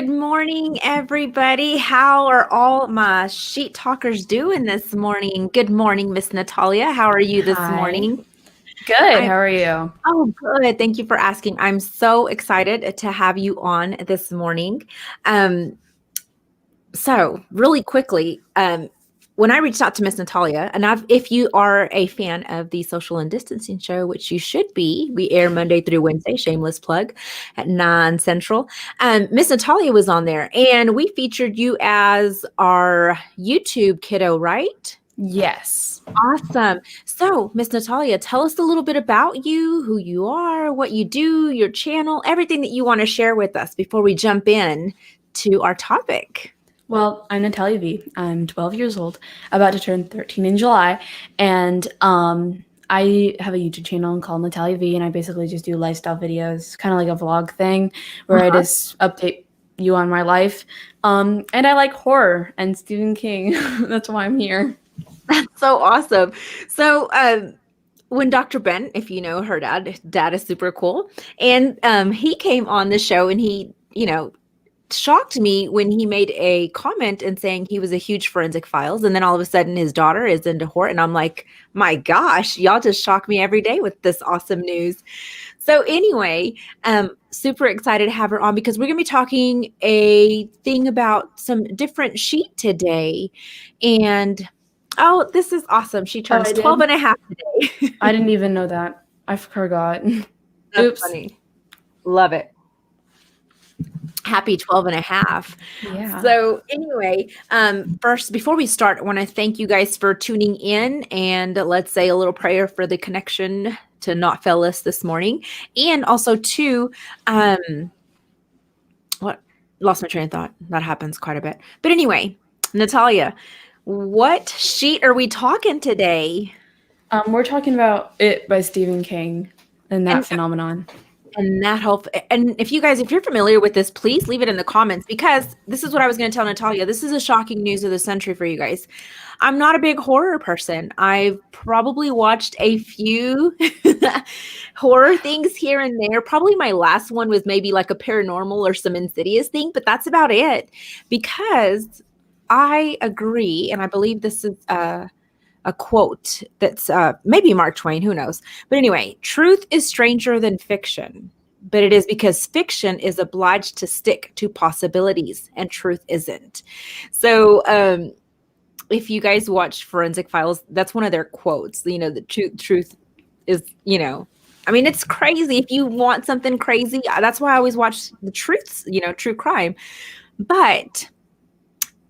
Good morning, everybody. How are all my sheet talkers doing this morning? Good morning, Miss Natalia. How are you this Hi. morning? Good. I How are you? Oh, good. Thank you for asking. I'm so excited to have you on this morning. Um, so really quickly, when I reached out to Miss Natalia, and if you are a fan of the Social and Distancing Show, which you should be, we air Monday through Wednesday, shameless plug, at 9 Central. Miss Natalia was on there, and we featured you as our YouTube kiddo, right? Yes. Awesome. So, Miss Natalia, tell us a little bit about you, who you are, what you do, your channel, everything that you want to share with us before we jump in to our topic. Well, I'm Natalia V. I'm 12 years old, about to turn 13 in July, and I have a YouTube channel called Natalia V, and I basically just do lifestyle videos, kind of like a vlog thing, where I Uh-huh. just update you on my life. And I like horror and Stephen King. That's why I'm here. So awesome. So, when Dr. Ben, if you know her dad is super cool. And he came on the show and he, shocked me when he made a comment and saying he was a huge Forensic Files. And then all of a sudden his daughter is into horror. And I'm like, my gosh, y'all just shock me every day with this awesome news. So anyway, super excited to have her on because we're going to be talking a thing about some different sheet today. And oh, this is awesome. She Oh, turns I 12 did? and a half today. I didn't even know that. I forgot. That's Oops. funny. Love it. Happy 12 and a half. Yeah. So anyway, first, before we start, I want to thank you guys for tuning in and let's say a little prayer for the connection to not fail us this morning. And also to, what lost my train of thought. That happens quite a bit. But anyway, Natalia, what sheet are we talking today? We're talking about It by Stephen King and that And phenomenon. And that help. And if you're familiar with this, please leave it in the comments because this is what I was going to tell Natalia. This is a shocking news of the century for you guys. I'm not a big horror person. I've probably watched a few horror things here and there. Probably my last one was maybe like a paranormal or some Insidious thing, but that's about it. Because I agree, and I believe this is a quote that's maybe Mark Twain, who knows. But anyway, truth is stranger than fiction, but it is because fiction is obliged to stick to possibilities and truth isn't. So, if you guys watch Forensic Files, that's one of their quotes. The truth is, I mean, it's crazy. If you want something crazy, that's why I always watch the truths, true crime. But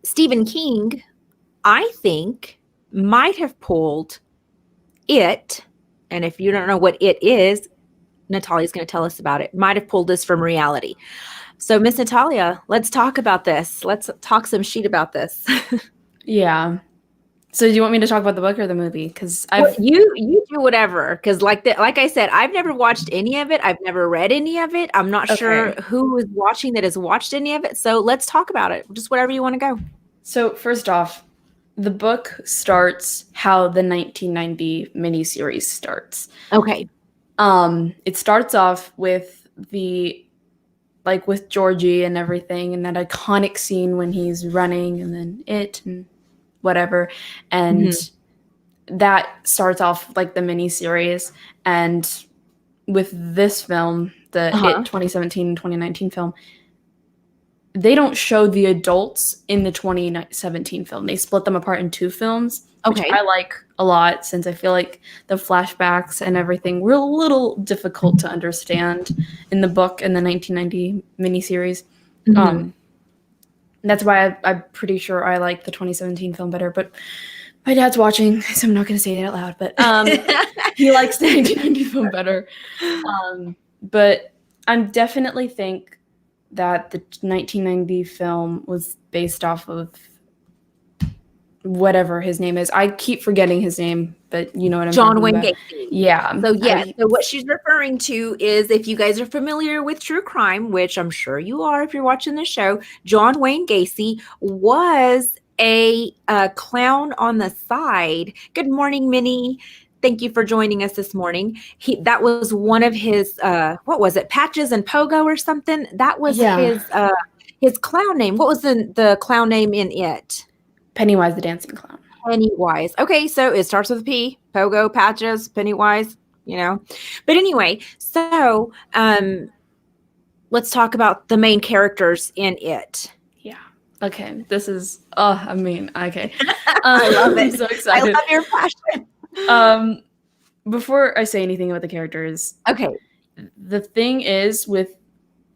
Stephen King, I think, might have pulled it, and if you don't know what it is, Natalia's going to tell us about it, might have pulled this from reality. So, Miss Natalia, let's talk about this. Let's talk some shit about this. Yeah. So do you want me to talk about the book or the movie? Because Well, I've you do whatever, because like I said, I've never watched any of it. I've never read any of it. I'm not sure okay. who is watching that has watched any of it. So let's talk about it. Just whatever you want to go. So first off, the book starts how the 1990 miniseries starts. Okay. It starts off with with Georgie and everything, and that iconic scene when he's running, and then it and whatever, and Mhm. that starts off like the miniseries. And with this film, the Uh-huh. 2017 and 2019 film, they don't show the adults in the 2017 film. They split them apart in two films, which Okay. I like a lot since I feel like the flashbacks and everything were a little difficult to understand in the book and the 1990 miniseries. Mhm. Um, that's why I'm pretty sure I like the 2017 film better, but my dad's watching, so I'm not going to say that out loud, but he likes the 1990 film better. But I definitely think that the 1990 film was based off of whatever his name is. I keep forgetting his name, but you know what I'm John talking Wayne about. Gacy. Yeah. So yeah, so what she's referring to is, if you guys are familiar with true crime, which I'm sure you are if you're watching the show, John Wayne Gacy was a clown on the side. Good morning, Minnie. Thank you for joining us this morning. That was one of his what was it, Patches and Pogo or something? That was Yeah. his his clown name. What was the clown name in it? Pennywise the Dancing Clown. Pennywise. Okay, so it starts with a P. Pogo, Patches, Pennywise, you know. But anyway, so let's talk about the main characters in it. Yeah. Okay. This is okay. I love it. I'm so excited. I love your passion. Before I say anything about the characters, okay. The thing is with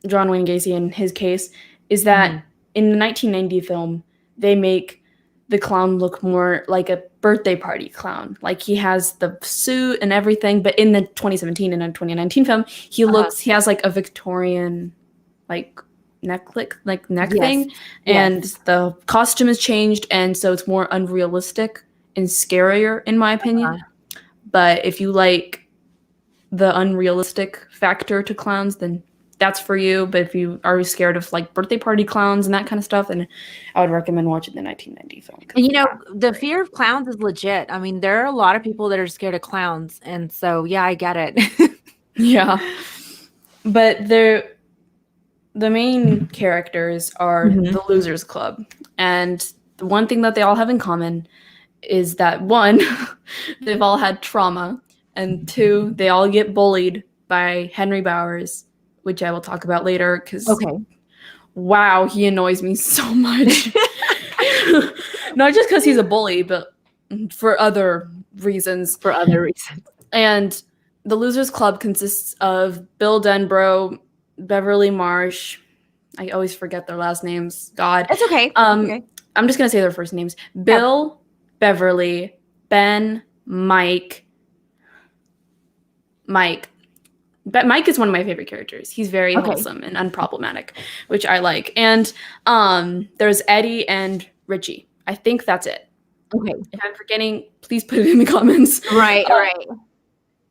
John Wayne Gacy in his case is that in the 1990 film, they make the clown look more like a birthday party clown. Like he has the suit and everything, but in the 2017 and 2019 film, he has like a Victorian like neck thing, and the costume has changed, and so it's more unrealistic and scarier in my opinion. But if you like the unrealistic factor to clowns, then that's for you. But if you are scared of like birthday party clowns and that kind of stuff, then I would recommend watching the 1990 film. And you know, the fear of clowns is legit. I mean, there are a lot of people that are scared of clowns, and so yeah, I get it. Yeah, but the main characters are the Losers Club, and the one thing that they all have in common is that one, they've all had trauma, and two, they all get bullied by Henry Bowers, which I will talk about later because wow, he annoys me so much. Not just because he's a bully, but for other reasons. And the Losers Club consists of Bill Denbrough, Beverly Marsh. I always forget their last names. God. It's okay. I'm just going to say their first names. Bill, Beverly, Ben, Mike. But Mike is one of my favorite characters. He's very wholesome and unproblematic, which I like. And there's Eddie and Richie. I think that's it. Okay. If I'm forgetting, please put it in the comments. Right.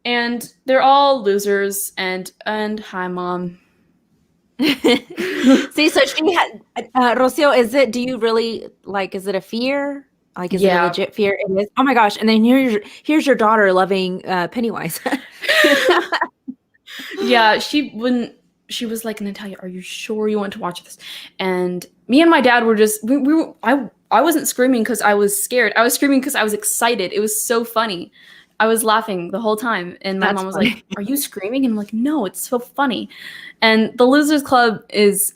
And they're all losers. And hi, Mom. See, so she had Rocio. Do you really like? Is it a fear? Like, is it a legit fear? It is. Oh my gosh! And then here's your daughter loving Pennywise. Yeah, she was like, Natalia, are you sure you want to watch this? And me and my dad were just I wasn't screaming because I was scared. I was screaming because I was excited. It was so funny. I was laughing the whole time. And my mom was like, are you screaming? And I'm like, no, it's so funny. And the Losers Club is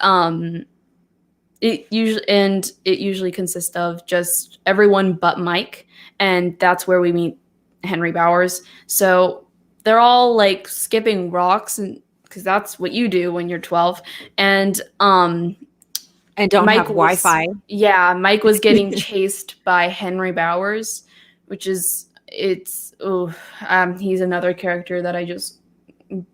it usually consists of just everyone but Mike, and that's where we meet Henry Bowers. So they're all like skipping rocks, and because that's what you do when you're 12, and don't Mike have Wi-Fi. Yeah, Mike was getting chased by Henry Bowers, which is he's another character that I just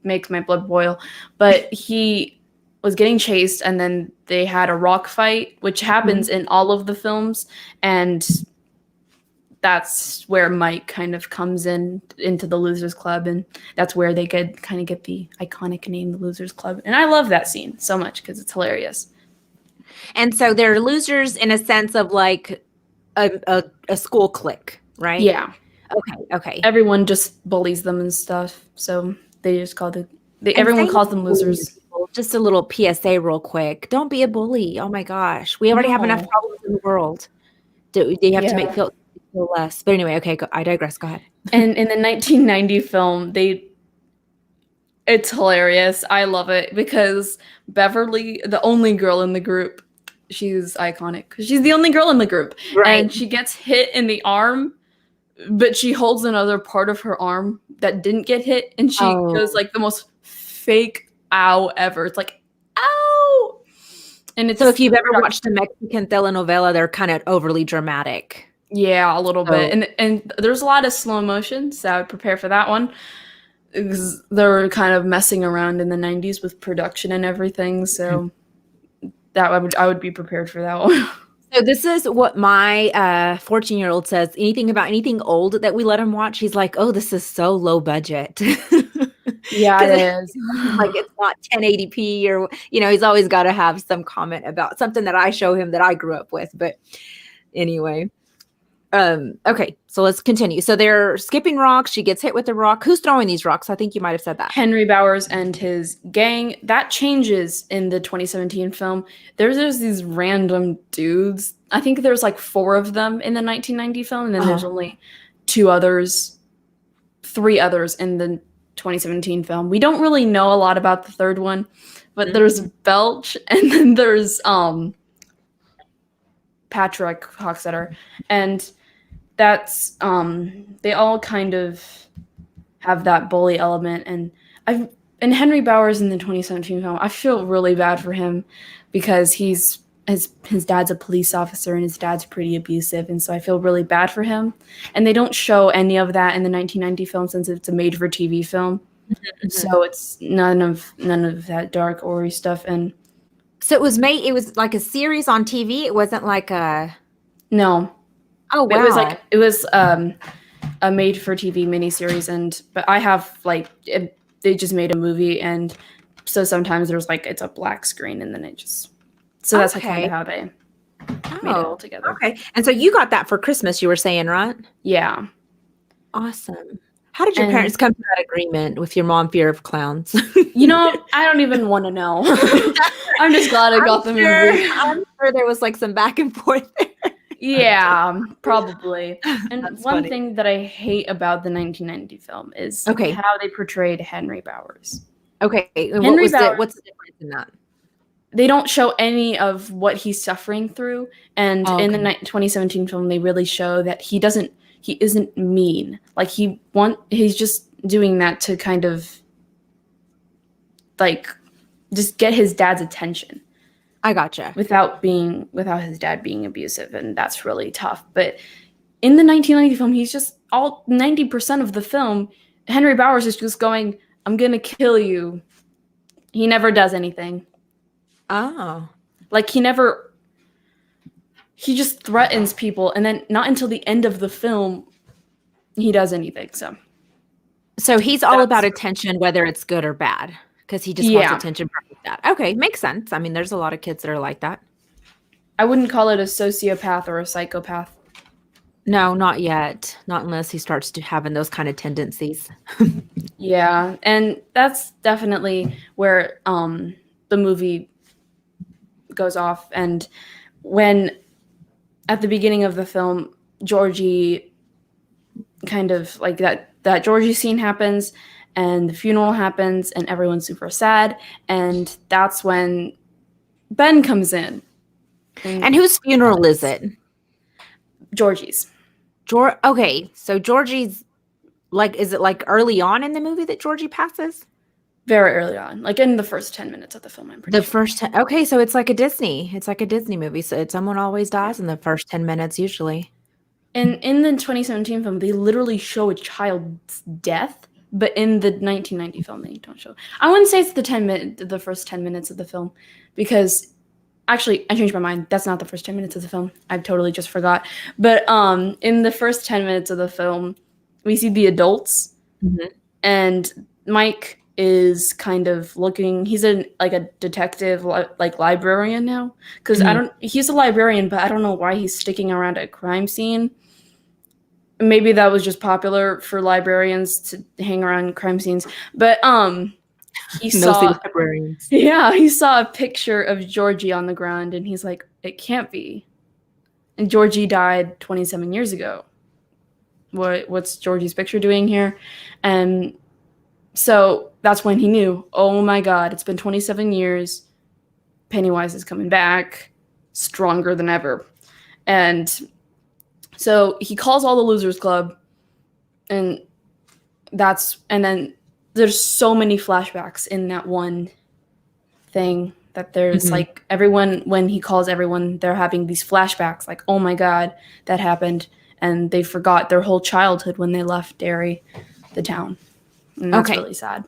makes my blood boil. But he was getting chased, and then they had a rock fight, which happens in all of the films, and that's where Mike kind of comes into the Losers Club, and that's where they get the iconic name, the Losers Club. And I love that scene so much because it's hilarious. And so they're losers in a sense of like a school clique, right? Yeah. Okay. Everyone just bullies them and stuff, so they just everyone calls them losers. Just a little PSA real quick. Don't be a bully. Oh my gosh. We already have enough problems in the world. Do you have to make feel less? But anyway, okay, I digress. Go ahead. And in the 1990 film, it's hilarious. I love it because Beverly, the only girl in the group, she's iconic because she's the only girl in the group. Right. And she gets hit in the arm, but she holds another part of her arm that didn't get hit, and she goes like the most fake ow ever. It's like, ow! And it's so if you've ever watched a Mexican telenovela, they're kind of overly dramatic. Yeah, a little bit. And there's a lot of slow motion, so I would prepare for that one. Because they were kind of messing around in the 90s with production and everything, so I would be prepared for that one. So this is what my 14-year-old says. Anything old that we let him watch, he's like, oh, this is so low budget. Yeah, it is. Like it's not 1080p or, he's always got to have some comment about something that I show him that I grew up with. But anyway. Okay, so let's continue. So they're skipping rocks. She gets hit with a rock. Who's throwing these rocks? I think you might have said that. Henry Bowers and his gang. That changes in the 2017 film. There's these random dudes. I think there's like 4 of them in the 1990 film, and then there's only 3 others in the 2017 film. We don't really know a lot about the third one, but there's Belch, and then there's Patrick Hockstetter, and that's they all kind of have that bully element. And Henry Bowers in the 2017 film, I feel really bad for him because his dad's a police officer and his dad's pretty abusive, and so I feel really bad for him. And they don't show any of that in the 1990 film since it's a made-for-TV film, so it's none of that dark, gory stuff. And so it was like a series on TV. It wasn't like a no. Oh wow! It was a made-for-TV miniseries, but I have they just made a movie, and so sometimes there's it's a black screen, and then that's kind of how they made it all together. Okay, and so you got that for Christmas, you were saying, right? Yeah. Awesome. How did your parents come to that agreement with your mom fear of clowns? I don't even want to know. I'm just glad I got the movie. I'm sure there was some back and forth there. Yeah, probably. And That's one funny. thing that I hate about the 1990 film is how they portrayed Henry Bowers. Okay, and Henry Bowers, what's the difference in that? They don't show any of what he's suffering through, and in the 2017 film, they really show that he isn't mean. He's just doing that to kind of just get his dad's attention. I gotcha. Without his dad being abusive, and that's really tough. But in the 1990 film, he's just 90% of the film, Henry Bowers is just going, "I'm gonna kill you." He never does anything. Oh. He just threatens people, and then not until the end of the film he does anything. So he's all about attention, whether it's good or bad. Because he just wants attention from his dad. Okay, makes sense. I mean, there's a lot of kids that are like that. I wouldn't call it a sociopath or a psychopath. No, not yet. Not unless he starts to having those kind of tendencies. Yeah, and that's definitely where the movie goes off. And when at the beginning of the film, Georgie kind of that Georgie scene happens, and the funeral happens, and everyone's super sad. And that's when Ben comes in. And whose funeral is it? Georgie's. Okay, so Georgie's, is it early on in the movie that Georgie passes? Very early on, in the first 10 minutes of the film, I'm pretty sure. Okay, so it's like a Disney. It's like a Disney movie. So someone always dies in the first 10 minutes, usually. And in the 2017 film, they literally show a child's death. But in the 1990 film, they don't show. I wouldn't say it's the first 10 minutes of the film, because actually, I changed my mind. That's not the first 10 minutes of the film. I totally just forgot. But in the first 10 minutes of the film, we see the adults, and Mike is kind of looking. He's a detective, librarian now. Because he's a librarian, but I don't know why he's sticking around a crime scene. Maybe that was just popular for librarians to hang around crime scenes. But he saw librarians. Yeah, he saw a picture of Georgie on the ground, and he's like, "It can't be." And Georgie died 27 years ago. What's Georgie's picture doing here? And so that's when he knew, oh my God, it's been 27 years. Pennywise is coming back stronger than ever. And so he calls all the Losers Club, and then there's so many flashbacks in that one thing that there's everyone, when he calls everyone, they're having these flashbacks oh my God, that happened. And they forgot their whole childhood when they left Derry, the town. And that's really sad.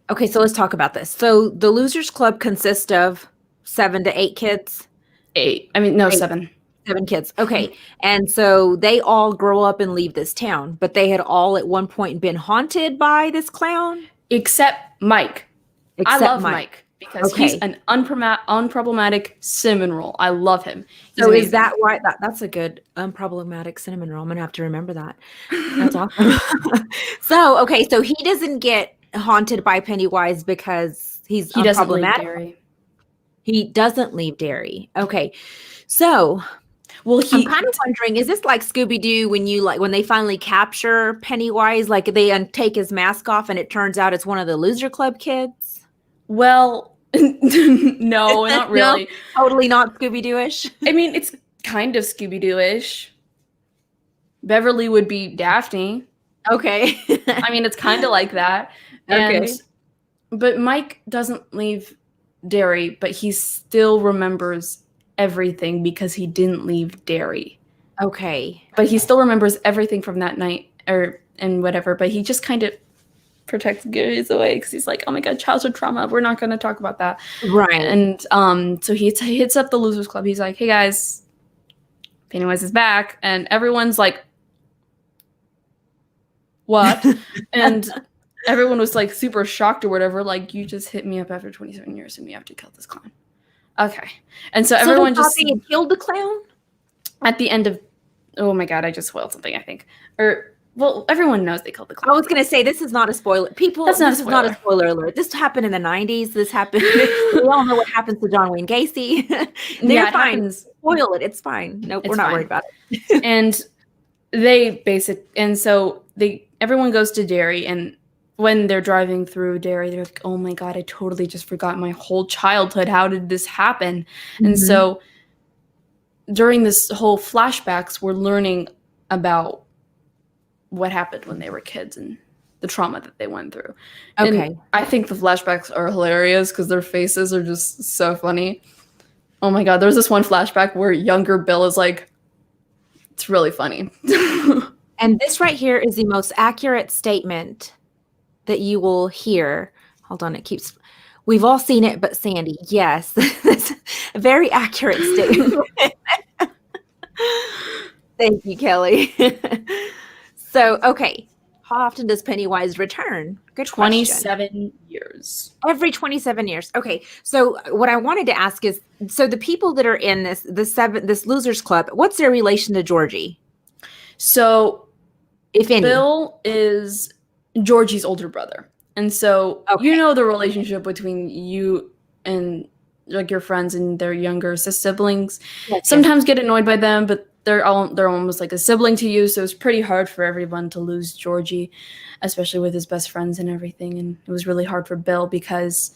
Okay, so let's talk about this. So the Losers Club consists of 7 to 8 kids? 8. I mean, no, 7. 7 kids. Okay. And so they all grow up and leave this town, but they had all at one point been haunted by this clown? Except Mike. I love Mike because he's an unproblematic cinnamon roll. I love him. He's so amazing. is that why that's a good unproblematic cinnamon roll? I'm gonna have to remember that. That's awesome. So okay, so he doesn't get haunted by Pennywise because he doesn't leave Derry. He doesn't leave Derry. Okay, so well, I'm kind of wondering, is this like Scooby-Doo when they finally capture Pennywise, like they take his mask off and it turns out it's one of the Loser Club kids? Well, no, not really. No, totally not Scooby-Doo-ish. I mean, it's kind of Scooby-Doo-ish. Beverly would be Daphne. Okay. I mean, it's kind of like that. Okay. But Mike doesn't leave Derry, but he still remembers everything because he didn't leave Derry. Okay. But he still remembers everything from that night and whatever, but he just kind of protects Gary's away because he's like, oh my god, childhood trauma, we're not going to talk about that. Right. And so he hits up the Losers Club. He's like, hey guys, Pennywise is back. And everyone's like, what? And everyone was like super shocked or whatever. Like, you just hit me up after 27 years and we have to kill this clown. Okay. And so everyone just they had killed the clown at the end of, oh my god, I just spoiled something, I think. Well, everyone knows they killed the clown. I was going to say, this is not a spoiler. People, this is not a spoiler alert. This happened in the 90s. This happened. We all know what happens to John Wayne Gacy. They're fine. Happens. Spoil it. It's fine. Nope, we're not worried about it. And everyone goes to Derry, and when they're driving through Derry, they're like, oh my god, I totally just forgot my whole childhood. How did this happen? Mm-hmm. And so during this whole flashbacks, we're learning about what happened when they were kids and the trauma that they went through. Okay. And I think the flashbacks are hilarious because their faces are just so funny. Oh my god, there's this one flashback where younger Bill is like, it's really funny. And this right here is the most accurate statement that you will hear. Hold on, we've all seen it, but Sandy, yes. That's a very accurate statement. Thank you, Kelly. So, okay. How often does Pennywise return? Good 27 question. years. Every 27 years. Okay. So what I wanted to ask is, so the people that are in this Losers Club, what's their relation to Georgie? So if any. Bill is Georgie's older brother. And so you know the relationship between you and like your friends and their younger siblings. Yes, sometimes get annoyed by them, but they're almost like a sibling to you, so it's pretty hard for everyone to lose Georgie, especially with his best friends and everything. And it was really hard for Bill because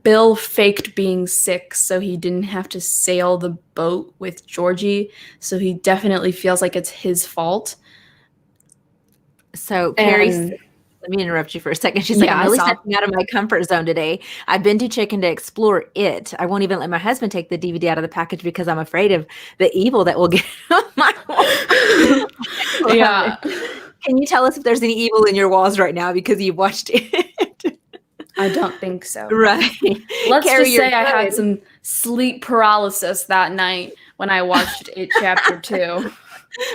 Bill faked being sick so he didn't have to sail the boat with Georgie, so he definitely feels like it's his fault. So Carrie's... Let me interrupt you for a second. She's like, I'm really stepping out of my comfort zone today. I've been too chicken to explore it. I won't even let my husband take the DVD out of the package because I'm afraid of the evil that will get on my wall. Yeah. Can you tell us if there's any evil in your walls right now because you've watched it? I don't think so. Right. Let's just say I had some sleep paralysis that night when I watched it chapter 2.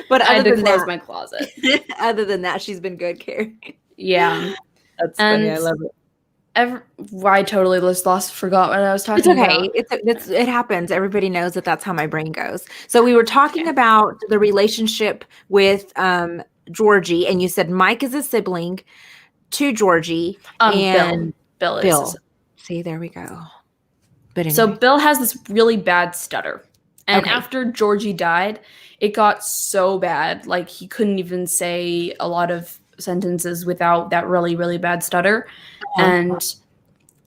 But I had to close my closet. Other than that, she's been good, Carrie. Yeah. That's funny. I love it. I totally forgot what I was talking about. It's okay. It happens. Everybody knows that's how my brain goes. So we were talking about the relationship with Georgie, and you said Mike is a sibling to Georgie. And Bill is. See, there we go. But anyway. So Bill has this really bad stutter. And after Georgie died, it got so bad. Like, he couldn't even say a lot of sentences without that really, really bad stutter. And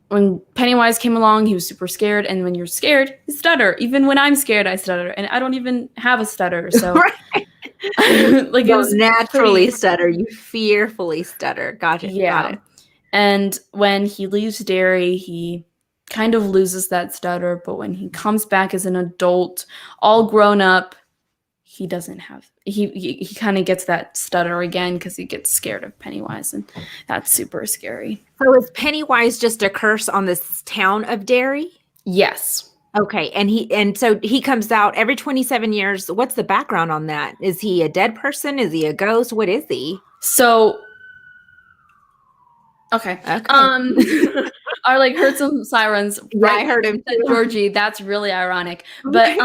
when Pennywise came along, he was super scared. And when you're scared, you stutter. Even when I'm scared, I stutter. And I don't even have a stutter. So like, you don't naturally stutter. You fearfully stutter. Gotcha. Yeah. Got it. And when he leaves Derry, he kind of loses that stutter. But when he comes back as an adult, all grown up, he doesn't have, he kind of gets that stutter again because he gets scared of Pennywise, and that's super scary. So is Pennywise just a curse on this town of Derry? Yes. Okay. And so he comes out every 27 years. What's the background on that? Is he a dead person? Is he a ghost? What is he? So, okay. All I like heard some sirens. Yeah, Right, I heard him too. Georgie. That's really ironic. But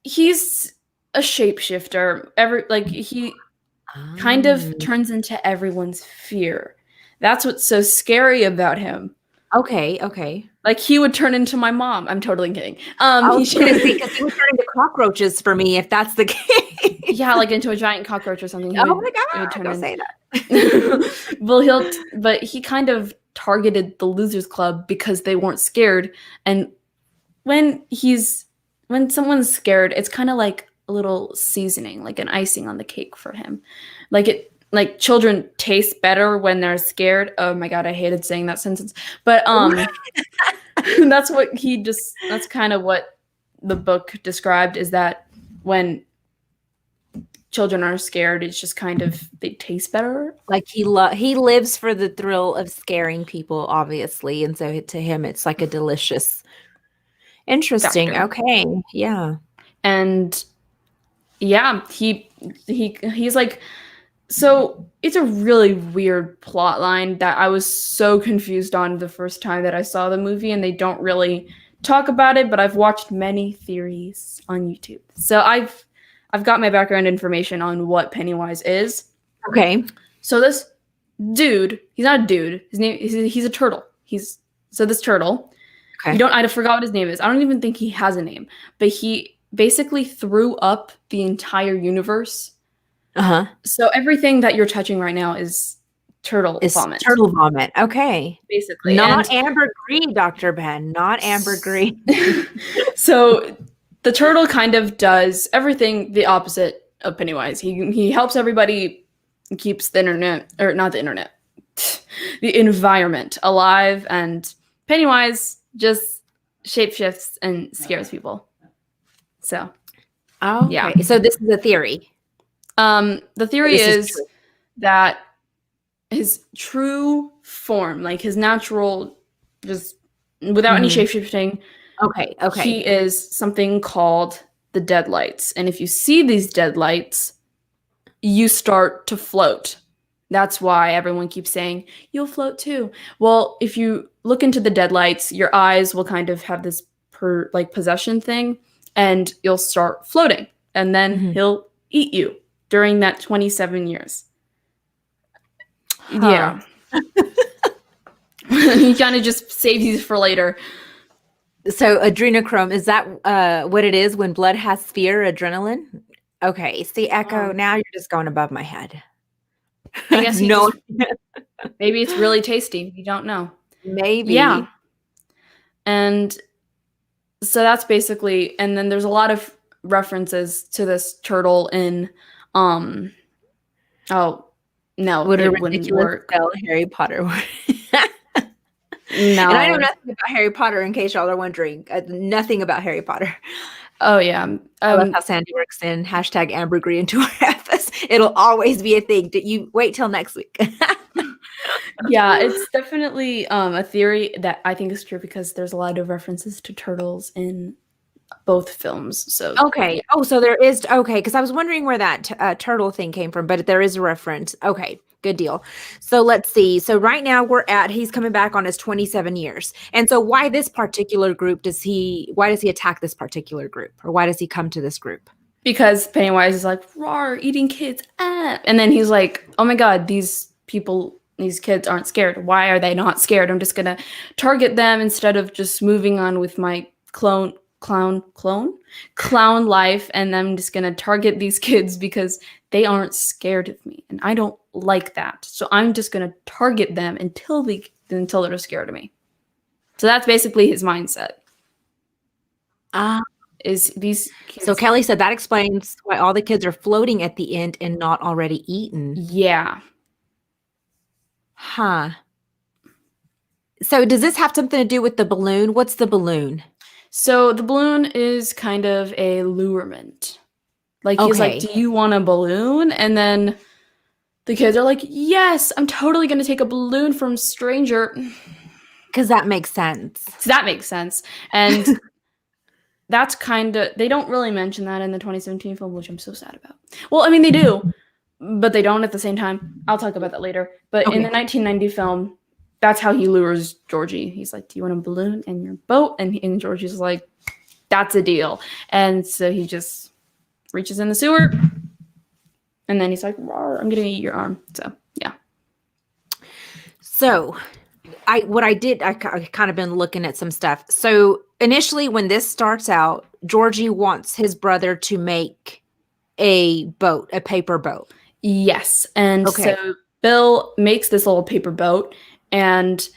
he's a shapeshifter. He kind of turns into everyone's fear. That's what's so scary about him. Okay. Like he would turn into my mom. I'm totally kidding. I was going to say, because he would turn into cockroaches for me if that's the case. Yeah, like into a giant cockroach or something. My God! Don't say that. Well, but he kind of targeted the losers club because they weren't scared. And when someone's scared, it's kind of like a little seasoning, like an icing on the cake for him. Like children taste better when they're scared. Oh my God, I hated saying that sentence. But that's kind of what the book described, is that when children are scared, it's just kind of, they taste better. Like he lives for the thrill of scaring people, obviously, and so to him it's like a delicious. Interesting. Factor. Okay. Yeah. And yeah, he's like, so it's a really weird plot line that I was so confused on the first time that I saw the movie, and they don't really talk about it, but I've watched many theories on YouTube. So I've got my background information on what Pennywise is. Okay. So this dude, he's not a dude. His name, he's a turtle. This turtle. Okay. I forgot what his name is. I don't even think he has a name, but he basically threw up the entire universe. So everything that you're touching right now is turtle vomit. Turtle vomit. Okay. Basically. Not ambergris, Dr. Ben. Not ambergris. So the turtle kind of does everything the opposite of Pennywise. He helps everybody, keeps the internet, or not the internet, the environment alive, and Pennywise just shapeshifts and scares people. So, yeah. So this is a theory. The theory is that his true form, like his natural, just without any shapeshifting. Okay. He is something called the deadlights. And if you see these deadlights, you start to float. That's why everyone keeps saying, you'll float too. Well, if you look into the deadlights, your eyes will kind of have this possession thing, and you'll start floating. And then he'll eat you during that 27 years. Yeah. He kind of just saves you for later. So adrenochrome, is that what it is when blood has fear, adrenaline? Okay. See, Echo, now you're just going above my head. I guess maybe it's really tasty. You don't know. Maybe. Yeah. And so that's basically, and then there's a lot of references to this turtle in would it wouldn't work. Harry Potter. No. And I know nothing about Harry Potter, in case y'all are wondering. Nothing about Harry Potter. Oh, yeah. I love how Sandy works in hashtag ambergris into our office. It'll always be a thing. You wait till next week. Yeah, it's definitely a theory that I think is true, because there's a lot of references to turtles in both films. So okay. Oh, so there is. Okay, because I was wondering where that turtle thing came from, but there is a reference. Okay, good deal. So let's see. So right now he's coming back on his 27 years. And so why this particular group why does he attack this particular group? Or why does he come to this group? Because Pennywise is like, roar, eating kids. And then he's like, oh my God, these kids aren't scared. Why are they not scared? I'm just going to target them instead of just moving on with my clown life, and I'm just gonna target these kids because they aren't scared of me, and I don't like that. So I'm just gonna target them until they're scared of me. So that's basically his mindset. Is these kids. So Kelly said that explains why all the kids are floating at the end and not already eaten. Yeah. Huh. So does this have something to do with the balloon? What's the balloon? So the balloon is kind of a lurement. Like, he's like, do you want a balloon? And then the kids are like, yes, I'm totally going to take a balloon from a stranger. Because that makes sense. And that's kind of, they don't really mention that in the 2017 film, which I'm so sad about. Well, I mean, they do, but they don't at the same time. I'll talk about that later. But in the 1990 film, that's how he lures Georgie. He's like, do you want a balloon in your boat? And Georgie's like, that's a deal. And so he just reaches in the sewer, and then he's like, I'm going to eat your arm. So, yeah. So I kind of been looking at some stuff. So initially when this starts out, Georgie wants his brother to make a boat, a paper boat. Yes. And so Bill makes this little paper boat, and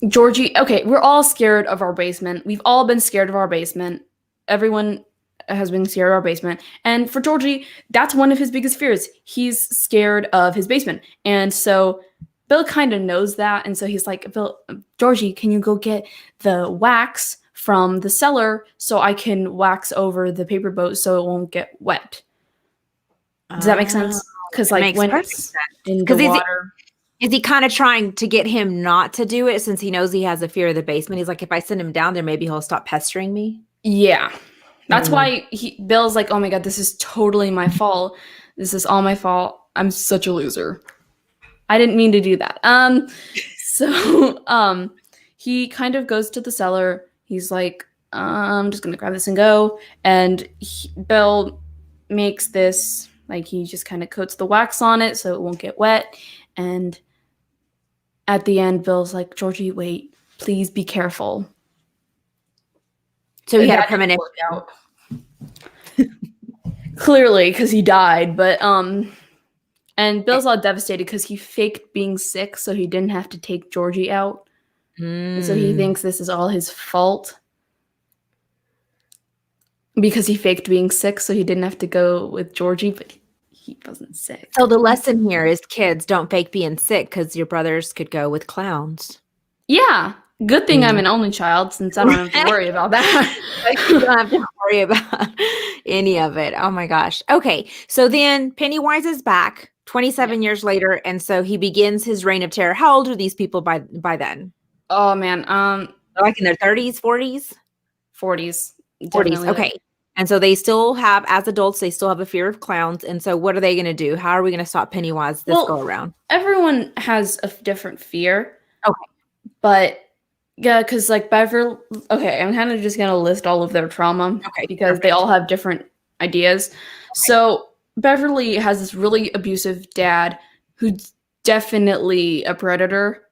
Georgie, okay, we're all scared of our basement. We've all been scared of our basement. Everyone has been scared of our basement. And for Georgie, that's one of his biggest fears. He's scared of his basement. And so Bill kind of knows that. And so he's like, Georgie, can you go get the wax from the cellar so I can wax over the paper boat so it won't get wet? Does that make sense? Because like when it's in the water... Is he kind of trying to get him not to do it since he knows he has a fear of the basement? He's like, if I send him down there, maybe he'll stop pestering me. Yeah. That's why Bill's like, oh my God, this is totally my fault. This is all my fault. I'm such a loser. I didn't mean to do that. So he kind of goes to the cellar. He's like, I'm just going to grab this and go. And Bill makes this, like he just kind of coats the wax on it so it won't get wet. And at the end, Bill's like, Georgie, wait, please be careful. So he had a premonition. Clearly, because he died. But and Bill's all devastated because he faked being sick so he didn't have to take Georgie out. So he thinks this is all his fault. Because he faked being sick so he didn't have to go with Georgie, but he wasn't sick. So the lesson here is kids, don't fake being sick because your brothers could go with clowns. Yeah. Good thing I'm an only child since I don't have to worry about that. You don't have to worry about any of it. Oh my gosh. Okay. So then Pennywise is back 27 years later. And so he begins his reign of terror. How old are these people by then? Oh man. Like in their 30s, 40s? 40s. 40s. Okay. And so they still have, as adults, they still have a fear of clowns. And so what are they going to do? How are we going to stop Pennywise this go around? Everyone has a different fear. Okay. But yeah, because like Beverly, okay, I'm kind of just going to list all of their trauma. Okay. Because they all have different ideas. Okay. So Beverly has this really abusive dad who's definitely a predator.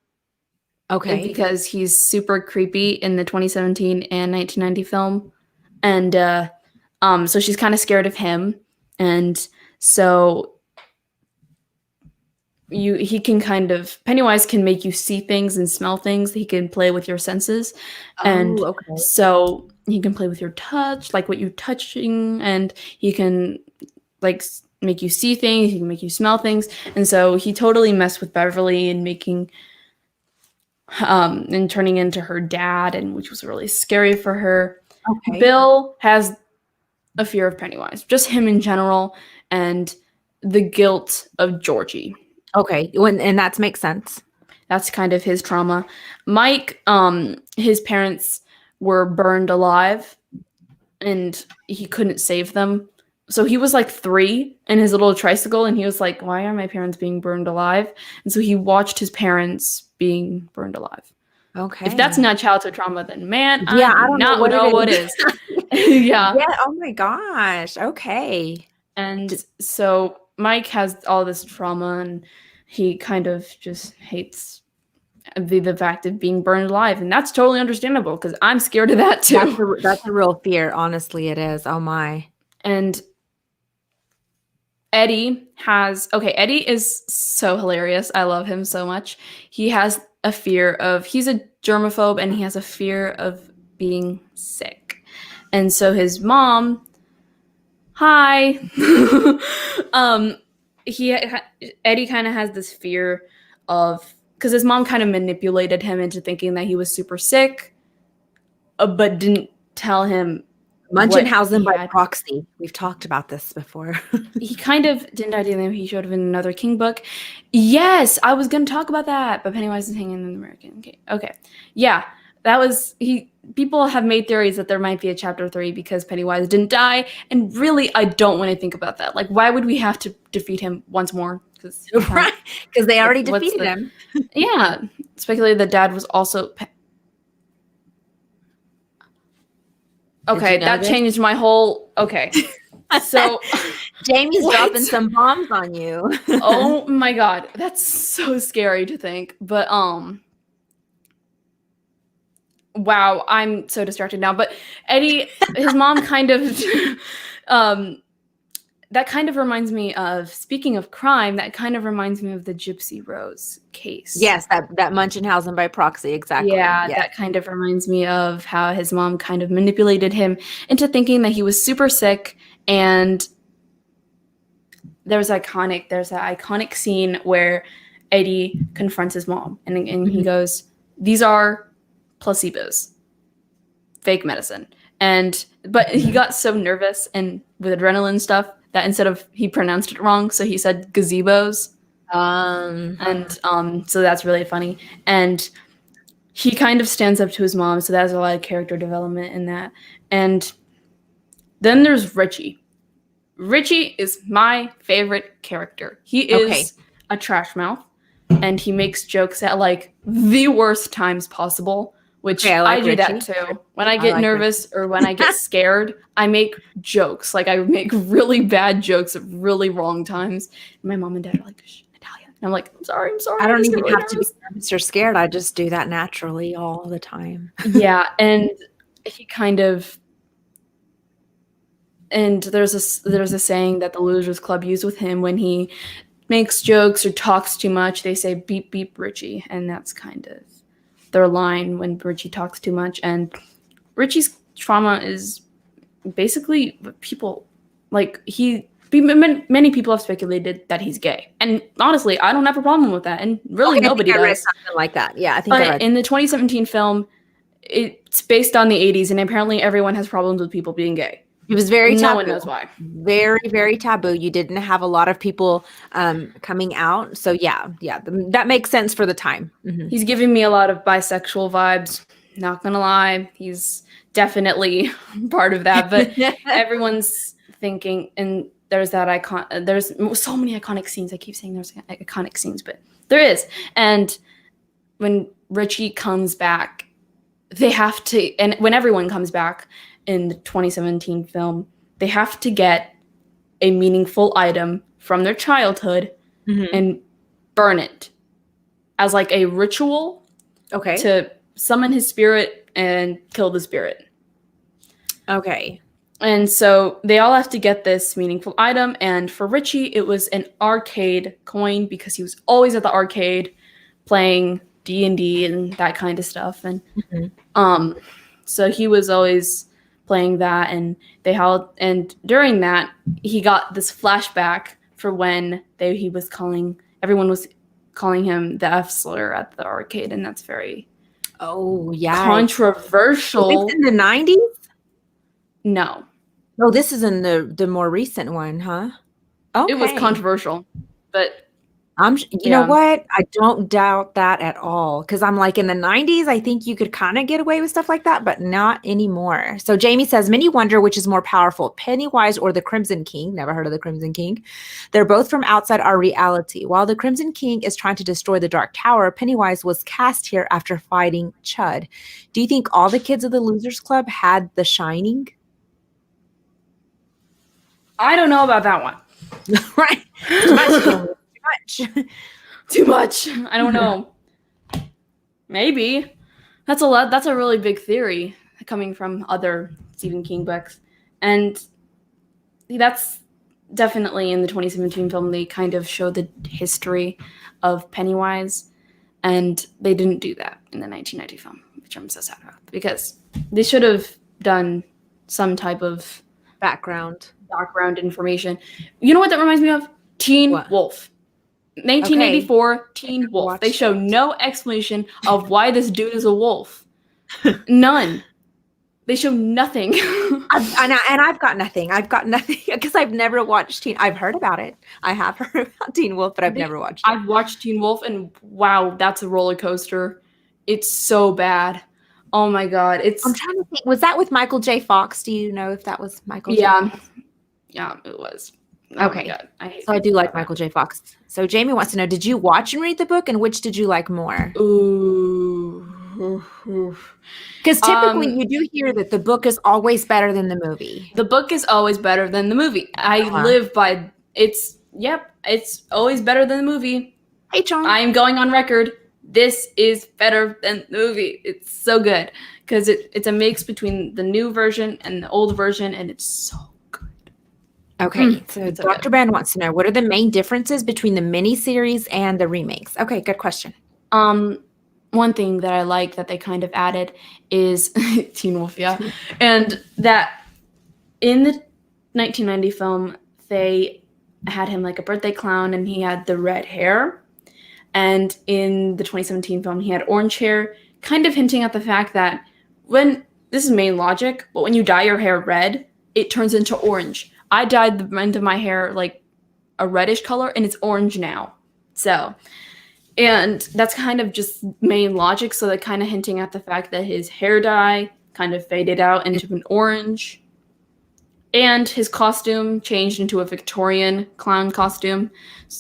Okay. Because he's super creepy in the 2017 and 1990 film. And so she's kind of scared of him. And so he can kind of, Pennywise can make you see things and smell things. He can play with your senses. And so he can play with your touch, like what you're touching, and he can like make you see things, he can make you smell things. And so he totally messed with Beverly and making and turning into her dad, and which was really scary for her. Okay. Bill has a fear of Pennywise, just him in general, and the guilt of Georgie. Okay, and that makes sense. That's kind of his trauma. Mike, his parents were burned alive, and he couldn't save them. So he was like 3 in his little tricycle, and he was like, why are my parents being burned alive? And so he watched his parents being burned alive. Okay. If that's not childhood trauma, then man, I don't know what is. Yeah. Yeah. Oh my gosh. Okay. And so Mike has all this trauma, and he kind of just hates the fact of being burned alive, and that's totally understandable because I'm scared of that too. That's a real fear. Honestly, it is. Oh my. And Eddie is so hilarious. I love him so much. He has a fear of, he's a germaphobe, and he has a fear of being sick. And so his mom, Eddie kind of has this fear of, because his mom kind of manipulated him into thinking that he was super sick, but didn't tell him Munchausen by proxy. We've talked about this before. He kind of didn't idea that he showed up in another King book. Yes, I was going to talk about that, but Pennywise is hanging in the American. Okay. Yeah, People have made theories that there might be a chapter 3 because Pennywise didn't die, and really I don't want to think about that. Like, why would we have to defeat him once more? Because they already defeated him. Yeah, speculated the dad was also okay, that changed my whole okay. So Jamie's dropping some bombs on you. Oh my god, that's so scary to think. But wow, I'm so distracted now. But Eddie, his mom kind of that kind of reminds me of, speaking of crime, that kind of reminds me of the Gypsy Rose case. Yes, that Munchausen by proxy, exactly. Yeah, that kind of reminds me of how his mom kind of manipulated him into thinking that he was super sick. And there's that iconic scene where Eddie confronts his mom, and he goes, "These are placebos, fake medicine." But he got so nervous and with adrenaline stuff that he pronounced it wrong, so he said gazebos. So that's really funny. And he kind of stands up to his mom, so there's a lot of character development in that. And then there's Richie. Richie is my favorite character. He is a trash mouth, and he makes jokes at like the worst times possible. Which I do that too. When I get nervous or when I get scared, I make jokes. Like, I make really bad jokes at really wrong times. My mom and dad are like, "Shh, Natalia." And I'm like, I'm sorry. I don't even have to be nervous or scared. I just do that naturally all the time. Yeah, and he kind of, and there's a saying that the Losers Club use with him when he makes jokes or talks too much. They say, "Beep, beep, Richie." And that's kind of their line when Richie talks too much. And Richie's trauma is basically people, like, many people have speculated that he's gay. And honestly, I don't have a problem with that. And really nobody does. I read something like that. Yeah, I think I read. In the 2017 film, it's based on the 80s, and apparently everyone has problems with people being gay. It was very taboo. No one knows why. Very, very taboo. You didn't have a lot of people coming out. So yeah, that makes sense for the time. Mm-hmm. He's giving me a lot of bisexual vibes. Not gonna lie, he's definitely part of that. But everyone's thinking, and there's that icon. There's so many iconic scenes. I keep saying there's iconic scenes, but there is. And when Richie comes back, they have to, and when everyone comes back in the 2017 film, they have to get a meaningful item from their childhood and burn it as like a ritual to summon his spirit and kill the spirit. Okay. And so they all have to get this meaningful item. And for Richie, it was an arcade coin because he was always at the arcade playing D&D and that kind of stuff. And so he was always playing that, and during that he got this flashback for when everyone was calling him the F slur at the arcade, and that's very controversial. It's in the 90s? No. Oh, this is in the more recent one, huh? Okay. It was controversial, but you know what? I don't doubt that at all. Because I'm like, in the 90s, I think you could kind of get away with stuff like that, but not anymore. So Jamie says, many wonder which is more powerful, Pennywise or the Crimson King. Never heard of the Crimson King. They're both from outside our reality. While the Crimson King is trying to destroy the Dark Tower, Pennywise was cast here after fighting Chud. Do you think all the kids of the Losers Club had The Shining? I don't know about that one. Right. Too much. I don't know. Maybe. That's a really big theory coming from other Stephen King books. And that's definitely in the 2017 film. They kind of show the history of Pennywise, and they didn't do that in the 1990 film, which I'm so sad about, because they should have done some type of background information. You know what that reminds me of? Teen Wolf. 1984 Teen Wolf. They show no explanation of why this dude is a wolf. None. They show nothing. I've got nothing. Because I've never watched Teen. I've heard about it. I have heard about Teen Wolf, but I've never watched it. I've watched Teen Wolf, and wow, that's a roller coaster. It's so bad. Oh my god, I'm trying to think. Was that with Michael J. Fox? Do you know if that was Michael J. yeah, Fox? yeah, it was. Oh my Okay. god, I hate So I do like that. Michael J. Fox. So Jamie wants to know, did you watch and read the book, and which did you like more? Ooh. Because typically you do hear that the book is always better than the movie. The book is always better than the movie. I live by it's. Yep, it's always better than the movie. Hey, John. I am going on record. This is better than the movie. It's so good because it's a mix between the new version and the old version, and it's so good. Okay, so Dr. Ben wants to know, what are the main differences between the miniseries and the remakes? Okay, good question. One thing that I like that they kind of added is Teen Wolf, yeah, and that in the 1990 film they had him like a birthday clown, and he had the red hair. And in the 2017 film, he had orange hair, kind of hinting at the fact that when this is main logic, but when you dye your hair red, it turns into orange. I dyed the end of my hair like a reddish color, and it's orange now. So, and that's kind of just main logic. So they're kind of hinting at the fact that his hair dye kind of faded out into an orange. And his costume changed into a Victorian clown costume,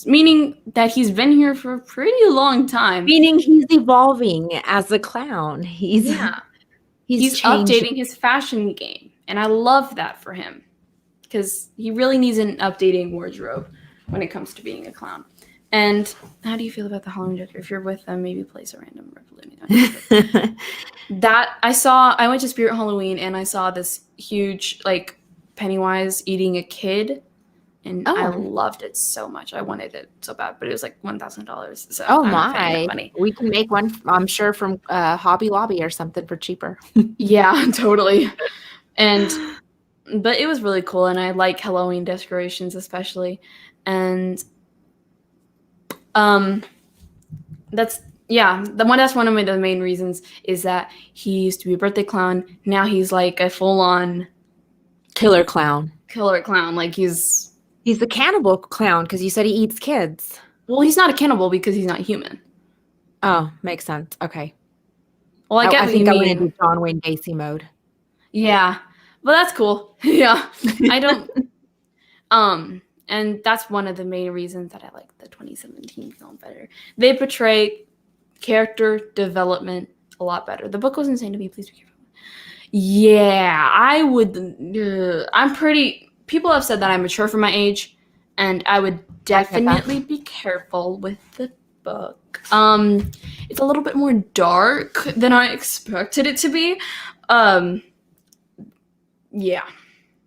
meaning that he's been here for a pretty long time. Meaning he's evolving as a clown. He's updating his fashion game, and I love that for him because he really needs an updating wardrobe when it comes to being a clown. And how do you feel about the Halloween Joker? If you're with them, maybe place a random revolution. I went to Spirit Halloween, and I saw this huge like Pennywise eating a kid, and I loved it so much. I wanted it so bad, but it was like $1,000. So I'm a fan of money. We can make one, I'm sure, from Hobby Lobby or something for cheaper. Yeah, totally. But it was really cool, and I like Halloween decorations especially. And that's one of the main reasons is that he used to be a birthday clown. Now he's like a full-on killer clown. Like he's the cannibal clown because you said he eats kids. Well, he's not a cannibal because he's not human. Oh, makes sense. Okay. Well, I think I went into John Wayne Gacy mode. Yeah, but that's cool. Yeah, I don't. And that's one of the main reasons that I like the 2017 film better. They portray character development a lot better. The book was insane to me. Please be careful. Yeah, I would. People have said that I'm mature for my age, and I would definitely be careful with the book. It's a little bit more dark than I expected it to be. Yeah.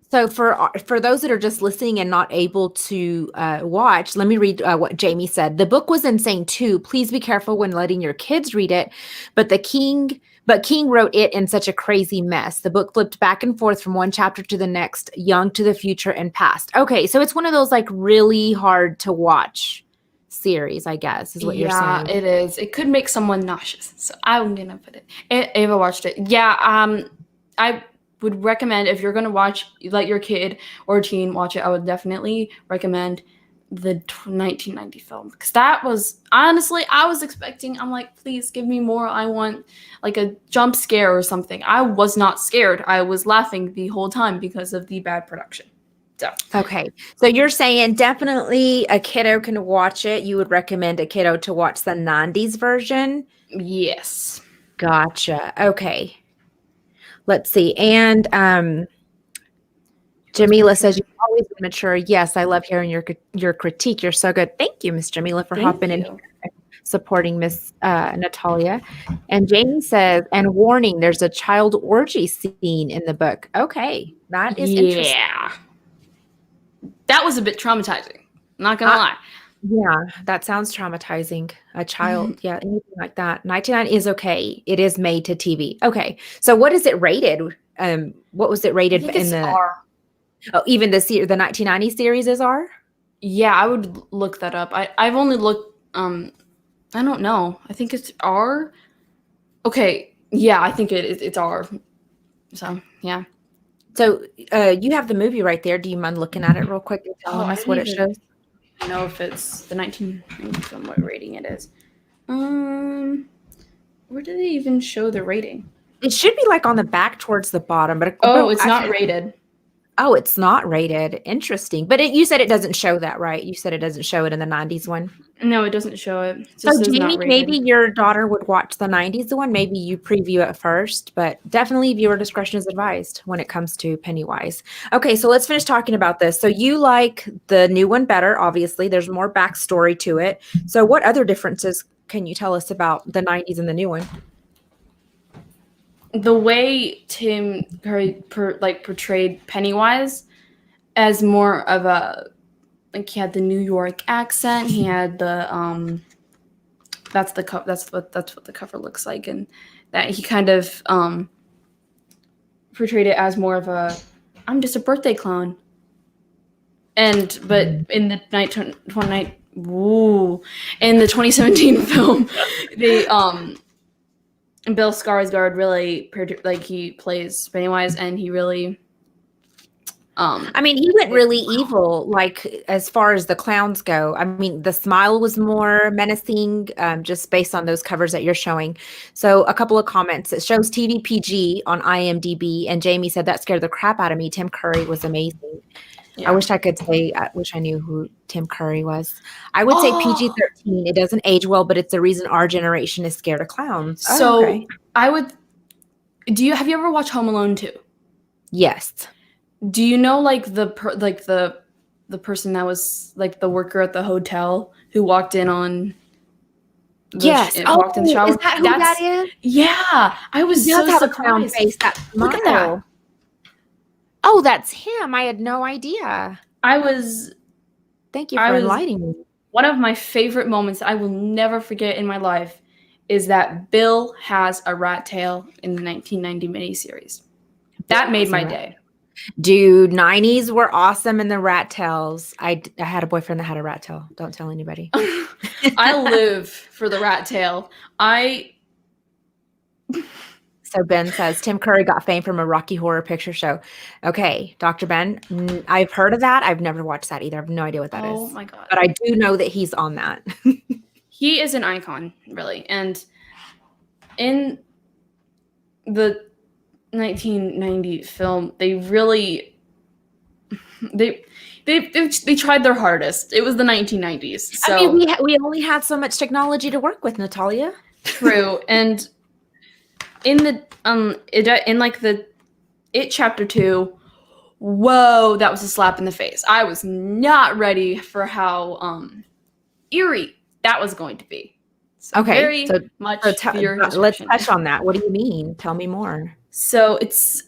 So for those that are just listening and not able to watch, let me read what Jamie said. The book was insane too. Please be careful when letting your kids read it. But King wrote it in such a crazy mess. The book flipped back and forth from one chapter to the next, young to the future and past. Okay, so it's one of those like really hard to watch series, I guess, is what you're saying. Yeah, it is. It could make someone nauseous. So I'm gonna put it. Ava watched it. Yeah, I would recommend if you're gonna let your kid or teen watch it, I would definitely recommend the 1990 film, because that was honestly, I was expecting, I'm like, please give me more. I want like a jump scare or something. I was not scared. I was laughing the whole time because of the bad production. So okay, so you're saying definitely a kiddo can watch it. You would recommend a kiddo to watch the 90s version? Yes. Gotcha. Okay. Let's see. And Jamila says, you've always been mature. Yes, I love hearing your critique. You're so good. Thank you, Miss Jamila, for hopping in here and supporting Miss Natalia. And Jamie says, and warning, there's a child orgy scene in the book. Okay, that is interesting. Yeah. That was a bit traumatizing. Not going to lie. Yeah, that sounds traumatizing. A child, yeah, anything like that. 99 is okay. It is made to TV. Okay, so what is it rated? What was it rated in the R? Oh, even the 1990 series is R? Yeah, I would look that up. I've only looked. I don't know. I think it's R. Okay, yeah, I think it's R. So yeah. So you have the movie right there. Do you mind looking at it real quick and telling us what it shows? I know if it's the 1990 what rating it is. Where do they even show the rating? It should be like on the back towards the bottom, but it's not rated. Oh, it's not rated. Interesting. But you said it doesn't show that, right? You said it doesn't show it in the 90s one. No, it doesn't show it. So Jamie, maybe your daughter would watch the 90s one. Maybe you preview it first, but definitely viewer discretion is advised when it comes to Pennywise. Okay, so let's finish talking about this. So you like the new one better, obviously. There's more backstory to it. So what other differences can you tell us about the 90s and the new one? The way Tim Curry portrayed Pennywise as more of a, like, he had the New York accent. He had the that's what the cover looks like, and that he kind of portrayed it as more of a, I'm just a birthday clown. But in the in the 2017 film, they Bill Skarsgård really, like, he plays Pennywise, and he really I mean, he went really evil, like, as far as the clowns go. I mean, the smile was more menacing, just based on those covers that you're showing. So a couple of comments. It shows TV PG on IMDb, and Jamie said that scared the crap out of me. Tim Curry was amazing. Yeah. I wish I knew who Tim Curry was. I would say PG-13. It doesn't age well, but it's the reason our generation is scared of clowns. So okay. Have you ever watched Home Alone 2? Yes. Do you know, like, the person that was, like, the worker at the hotel who walked in on walked in the shower? Is that who that is? Yeah. I was so surprised. A clown face, that smile. Look at that. Oh, that's him. I had no idea. Thank you for enlightening me. One of my favorite moments that I will never forget in my life is that Bill has a rat tail in the 1990 miniseries. That made my day. Dude, 90s were awesome in the rat tails. I had a boyfriend that had a rat tail. Don't tell anybody. I live for the rat tail. So Ben says, Tim Curry got fame from a Rocky Horror Picture Show. Okay, Dr. Ben, I've heard of that. I've never watched that either. I have no idea what that is. Oh my God. But I do know that he's on that. He is an icon, really. And in the 1990 film, they tried their hardest. It was the 1990s. So I mean, we only had so much technology to work with, Natalia. True. And in the It Chapter 2, whoa, that was a slap in the face. I was not ready for how eerie that was going to be. So okay, let's touch on that. What do you mean? Tell me more. So it's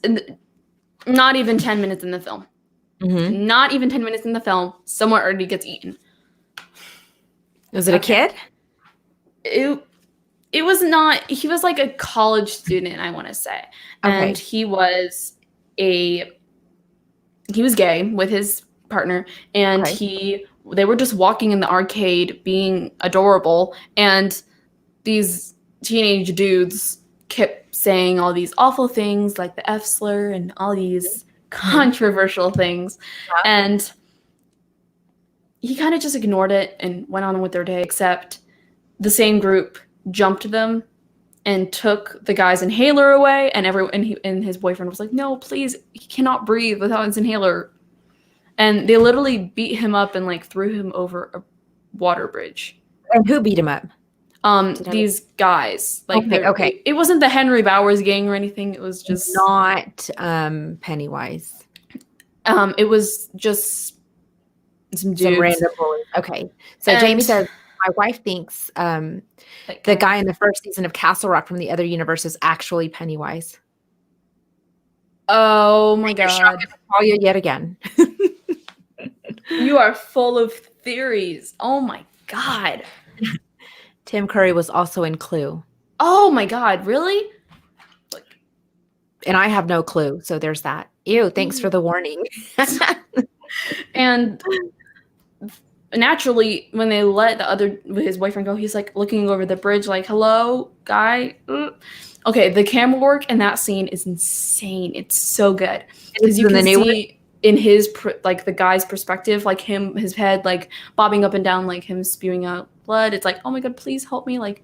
not even 10 minutes in the film. Mm-hmm. Not even 10 minutes in the film, someone already gets eaten. Was it a kid? It was not. He was like a college student, I want to say. Okay. And he was gay with his partner, and they were just walking in the arcade being adorable, and these teenage dudes kept saying all these awful things like the F slur and all these controversial things. And he kind of just ignored it and went on with their day, except the same group jumped them and took the guy's inhaler away, and his boyfriend was like, no, please, he cannot breathe without his inhaler. And they literally beat him up and like threw him over a water bridge. And who beat him up? These guys. Like, okay. It wasn't the Henry Bowers gang or anything. It was just not Pennywise. It was just some random bullies. Okay. So Jamie says, my wife thinks the guy in the first season of Castle Rock from the other universe is actually Pennywise. Oh my God. Call you yet again. You are full of theories. Oh my God. Tim Curry was also in Clue. Oh my God, really? And I have no clue, so there's that. Ew, thanks for the warning. And naturally, when they let his boyfriend go, he's like looking over the bridge like, hello, guy. Okay, the camera work in that scene is insane. It's so good. Because you can see in his, like, the guy's perspective, like his head, like, bobbing up and down, like him spewing out blood. It's like, oh my God, please help me. Like,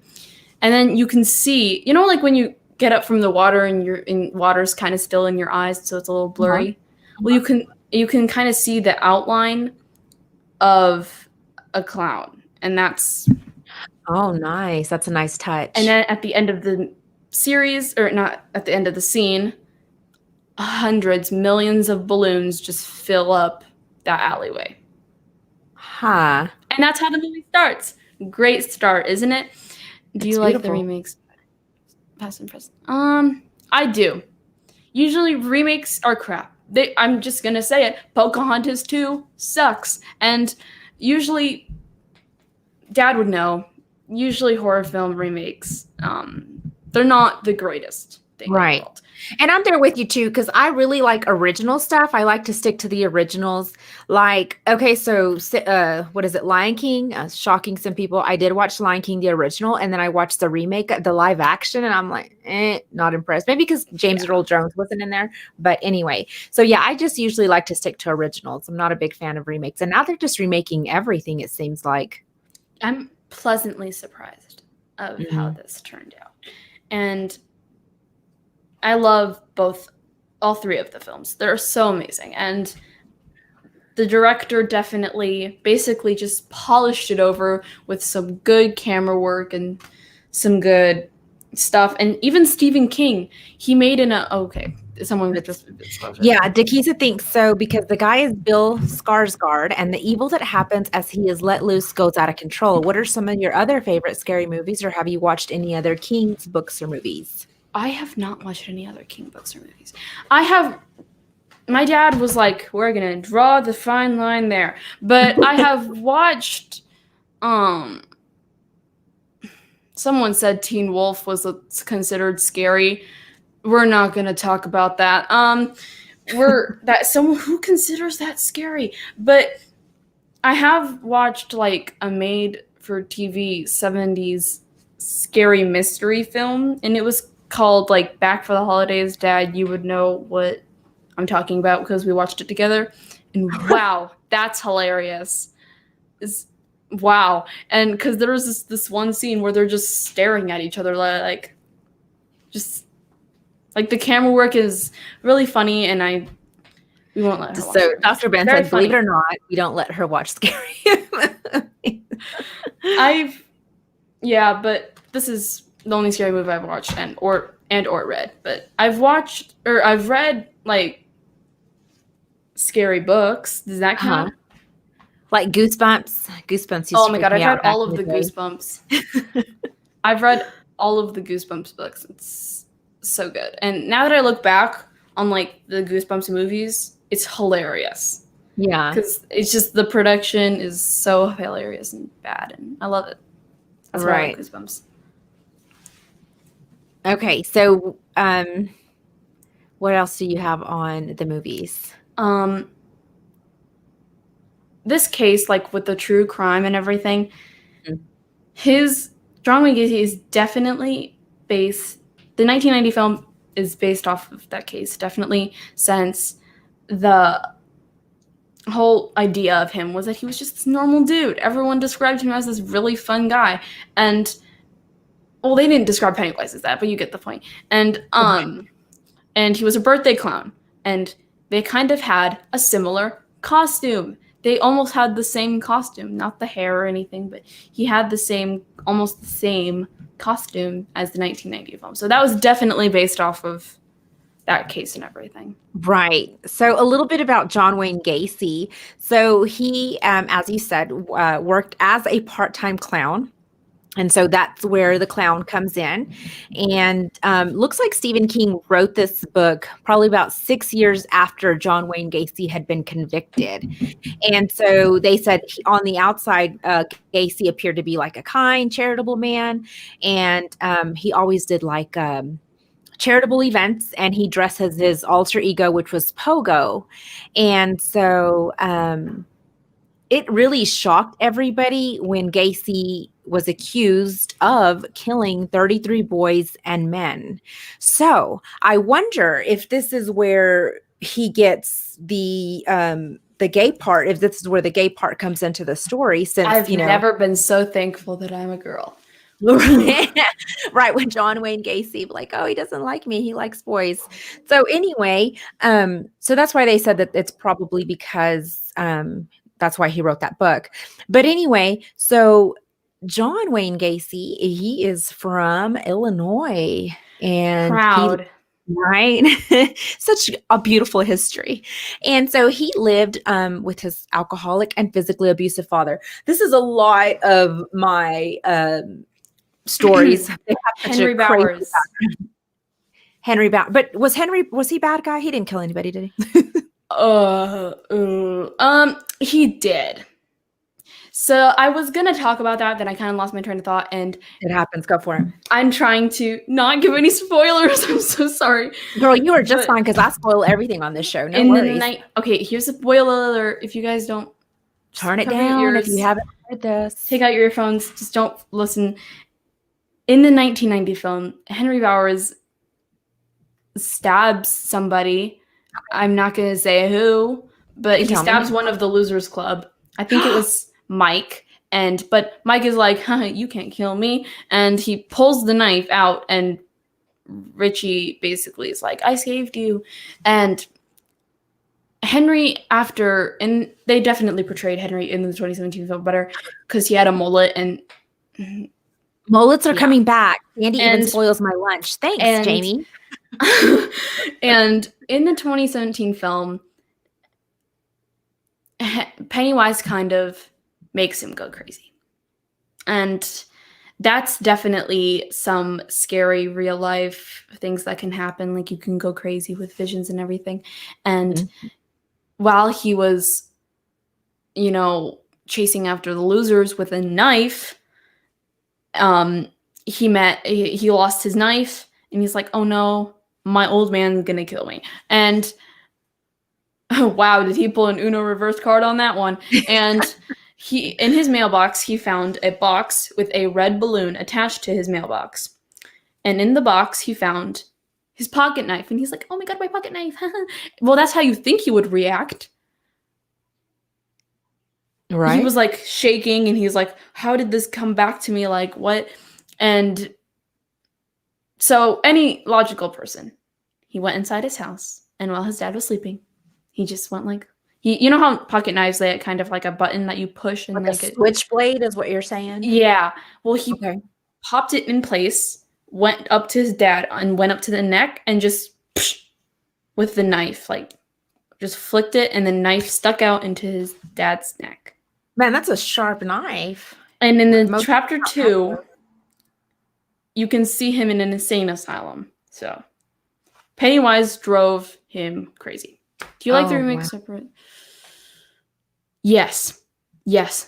and then you can see, like when you get up from the water and water's kind of still in your eyes, so it's a little blurry. Well, you can kind of see the outline of a clown, and that's Oh, nice. That's a nice touch. and then at the end of the series, or not at the end of the scene, hundreds, millions of balloons just fill up that alleyway. Huh. And that's how the movie starts. Great start, isn't it? Do you like the remakes? Past and present. I do. Usually remakes are crap. I'm just gonna say it. Pocahontas 2 sucks. And usually, Dad would know, usually horror film remakes, they're not the greatest thing Right. in the world. And I'm there with you too, because I really like original stuff. I like to stick to the originals. Like, okay, so what is it? Lion King? Shocking some people. I did watch Lion King, the original, and then I watched the remake, the live action, and I'm like, not impressed. Maybe because James Earl Jones wasn't in there. But anyway, so yeah, I just usually like to stick to originals. I'm not a big fan of remakes. And now they're just remaking everything, it seems like. I'm pleasantly surprised of how this turned out. And I love all three of the films. They're so amazing. And the director definitely basically just polished it over with some good camera work and some good stuff. And even Stephen King, he made someone just... Yeah, Dekisa thinks so because the guy is Bill Skarsgård, and the evil that happens as he is let loose goes out of control. What are some of your other favorite scary movies, or have you watched any other King's books or movies? I have not watched any other King books or movies. My dad was like, we're going to draw the fine line there. But I have watched, someone said Teen Wolf was considered scary. We're not going to talk about that. Someone who considers that scary. But I have watched like a made-for-TV 70s scary mystery film, and it was called like Back for the Holidays. Dad, you would know what I'm talking about because we watched it together. And wow, that's hilarious. Wow. And because there was this one scene where they're just staring at each other like the camera work is really funny, and we won't let her watch it. Dr. Ben Very said, believe it funny. or not, we don't let her watch scary movies. But this is the only scary movie I've watched or read. But I've read like scary books. Does that count? Like Goosebumps. Goosebumps. Oh my god, I've read all of the Goosebumps. I've read all of the Goosebumps books. It's so good. And now that I look back on like the Goosebumps movies, it's hilarious. Yeah. Because it's just the production is so hilarious and bad, and I love it. That's why I like Goosebumps. Okay, so what else do you have on the movies? This case, like with the true crime and everything, John Wayne Gacy is definitely based. The 1990 film is based off of that case, definitely, since the whole idea of him was that he was just this normal dude. Everyone described him as this really fun guy, and well, they didn't describe Pennywise as that, but you get the point. And and he was a birthday clown, and they kind of had a similar costume. They almost had the same costume, not the hair or anything, but he had almost the same costume as the 1990 film. So that was definitely based off of that case and everything. Right. So a little bit about John Wayne Gacy. So he, as you said, worked as a part-time clown. And so that's where the clown comes in. And looks like Stephen King wrote this book probably about 6 years after John Wayne Gacy had been convicted. And so they said on the outside, Gacy appeared to be like a kind, charitable man. And he always did like charitable events, and he dressed as his alter ego, which was Pogo. And so it really shocked everybody when Gacy was accused of killing 33 boys and men. So I wonder if this is where he gets the gay part, if this is where the gay part comes into the story, since I've never been so thankful that I'm a girl. Right, when John Wayne Gacy, like, oh, he doesn't like me, he likes boys. So anyway, so that's why they said that it's probably because that's why he wrote that book. But anyway, so John Wayne Gacy, he is from Illinois, and he Proud. right, such a beautiful history. And so he lived with his alcoholic and physically abusive father. This is a lot of my stories. They have such Henry a crazy Bowers. background. Henry Bowers, but was he bad guy? He didn't kill anybody, did he? He did. So I was gonna talk about that, then I kind of lost my train of thought, and It happens. Go for it, I'm trying to not give any spoilers. I'm so sorry, girl. You are just fine because I spoil everything on this show. No in worries. the night. Okay, here's a spoiler alert. If you guys don't Turn it cover your down if ears, you haven't heard this. take out your earphones. Just don't listen. In the 1990 film, Henry Bowers stabs somebody. I'm not gonna say who, but he stabs one of the Losers Club. I think it was Mike. But Mike is like, you can't kill me. And he pulls the knife out, and Richie basically is like, I saved you. And Henry, and they definitely portrayed Henry in the 2017 film better because he had a mullet, and mullets are coming back. Andy even spoils my lunch. Thanks, Jamie. And in the 2017 film, Pennywise kind of makes him go crazy. And that's definitely some scary real life things that can happen. Like, you can go crazy with visions and everything. And while he was, chasing after the losers with a knife, he lost his knife, and he's like, oh no, my old man's gonna kill me. And wow, did he pull an Uno reverse card on that one? And in his mailbox, he found a box with a red balloon attached to his mailbox. And in the box, he found his pocket knife. And he's like, oh my God, my pocket knife. Well, that's how you think he would react. Right. He was like shaking, and he's like, how did this come back to me? Like, what? And so any logical person, he went inside his house, and while his dad was sleeping, he just went like, you know how pocket knives, they have kind of like a button that you push, and like a switchblade is what you're saying? Yeah. Well, he popped it in place, went up to his dad, and went up to the neck, and just with the knife, like, just flicked it, and the knife stuck out into his dad's neck. Man, that's a sharp knife. And in the chapter 2, you can see him in an insane asylum. So Pennywise drove him crazy. Do you like the remake separate? Yes,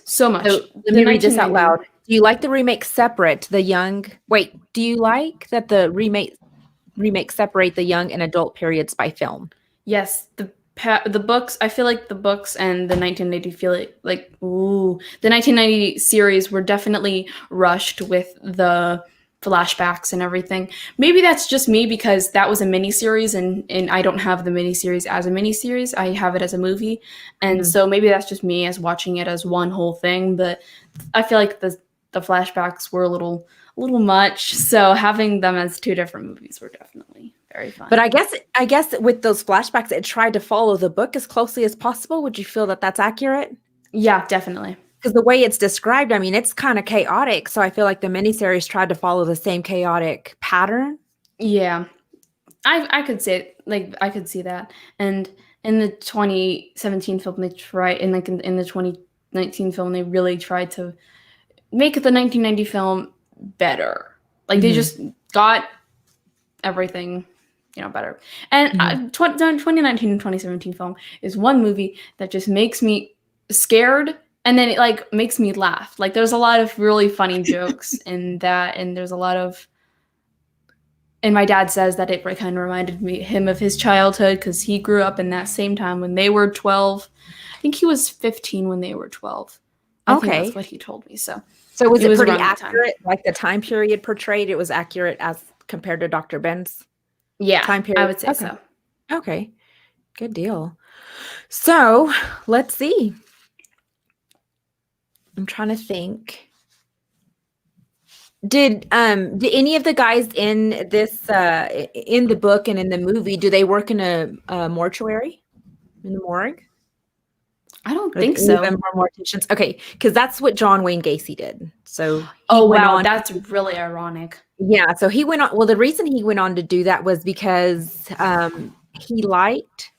so much. So let me read this out loud. Do you like the remake separate? Do you like that the remake separate the young and adult periods by film? Yes, the books, I feel like the books and the 1990 feel like the 1990 series were definitely rushed with the flashbacks and everything. Maybe that's just me because that was a miniseries, and I don't have the miniseries as a miniseries. I have it as a movie, and so maybe that's just me as watching it as one whole thing. But I feel like the flashbacks were a little much, so having them as two different movies were definitely very fun. But I guess with those flashbacks, it tried to follow the book as closely as possible. Would you feel that that's accurate? Yeah, definitely. Because the way it's described, I mean, it's kind of chaotic. So I feel like the miniseries tried to follow the same chaotic pattern. Yeah, I could say, like, I could see that. And in the 2017 film, they tried, and like in the 2019 film, they really tried to make the 1990 film better. Like, they just got everything, better. And 2019 and 2017 film is one movie that just makes me scared, and then it like makes me laugh. Like, there's a lot of really funny jokes in that, and there's a lot of, and my dad says that it kind of reminded him of his childhood because he grew up in that same time when they were 12. I think he was 15 when they were 12. I think that's what he told me. So was it pretty accurate? Like the time period portrayed, it was accurate as compared to Dr. Ben's time period? I would say so. Okay. Good deal. So let's see. I'm trying to think. Did any of the guys in this in the book and in the movie, do they work in a mortuary in the morgue? I don't Or think any of so. them are morticians? Okay, because that's what John Wayne Gacy did. So he Oh went wow, on. that's really ironic. Yeah, so he went on. Well, the reason he went on to do that was because he liked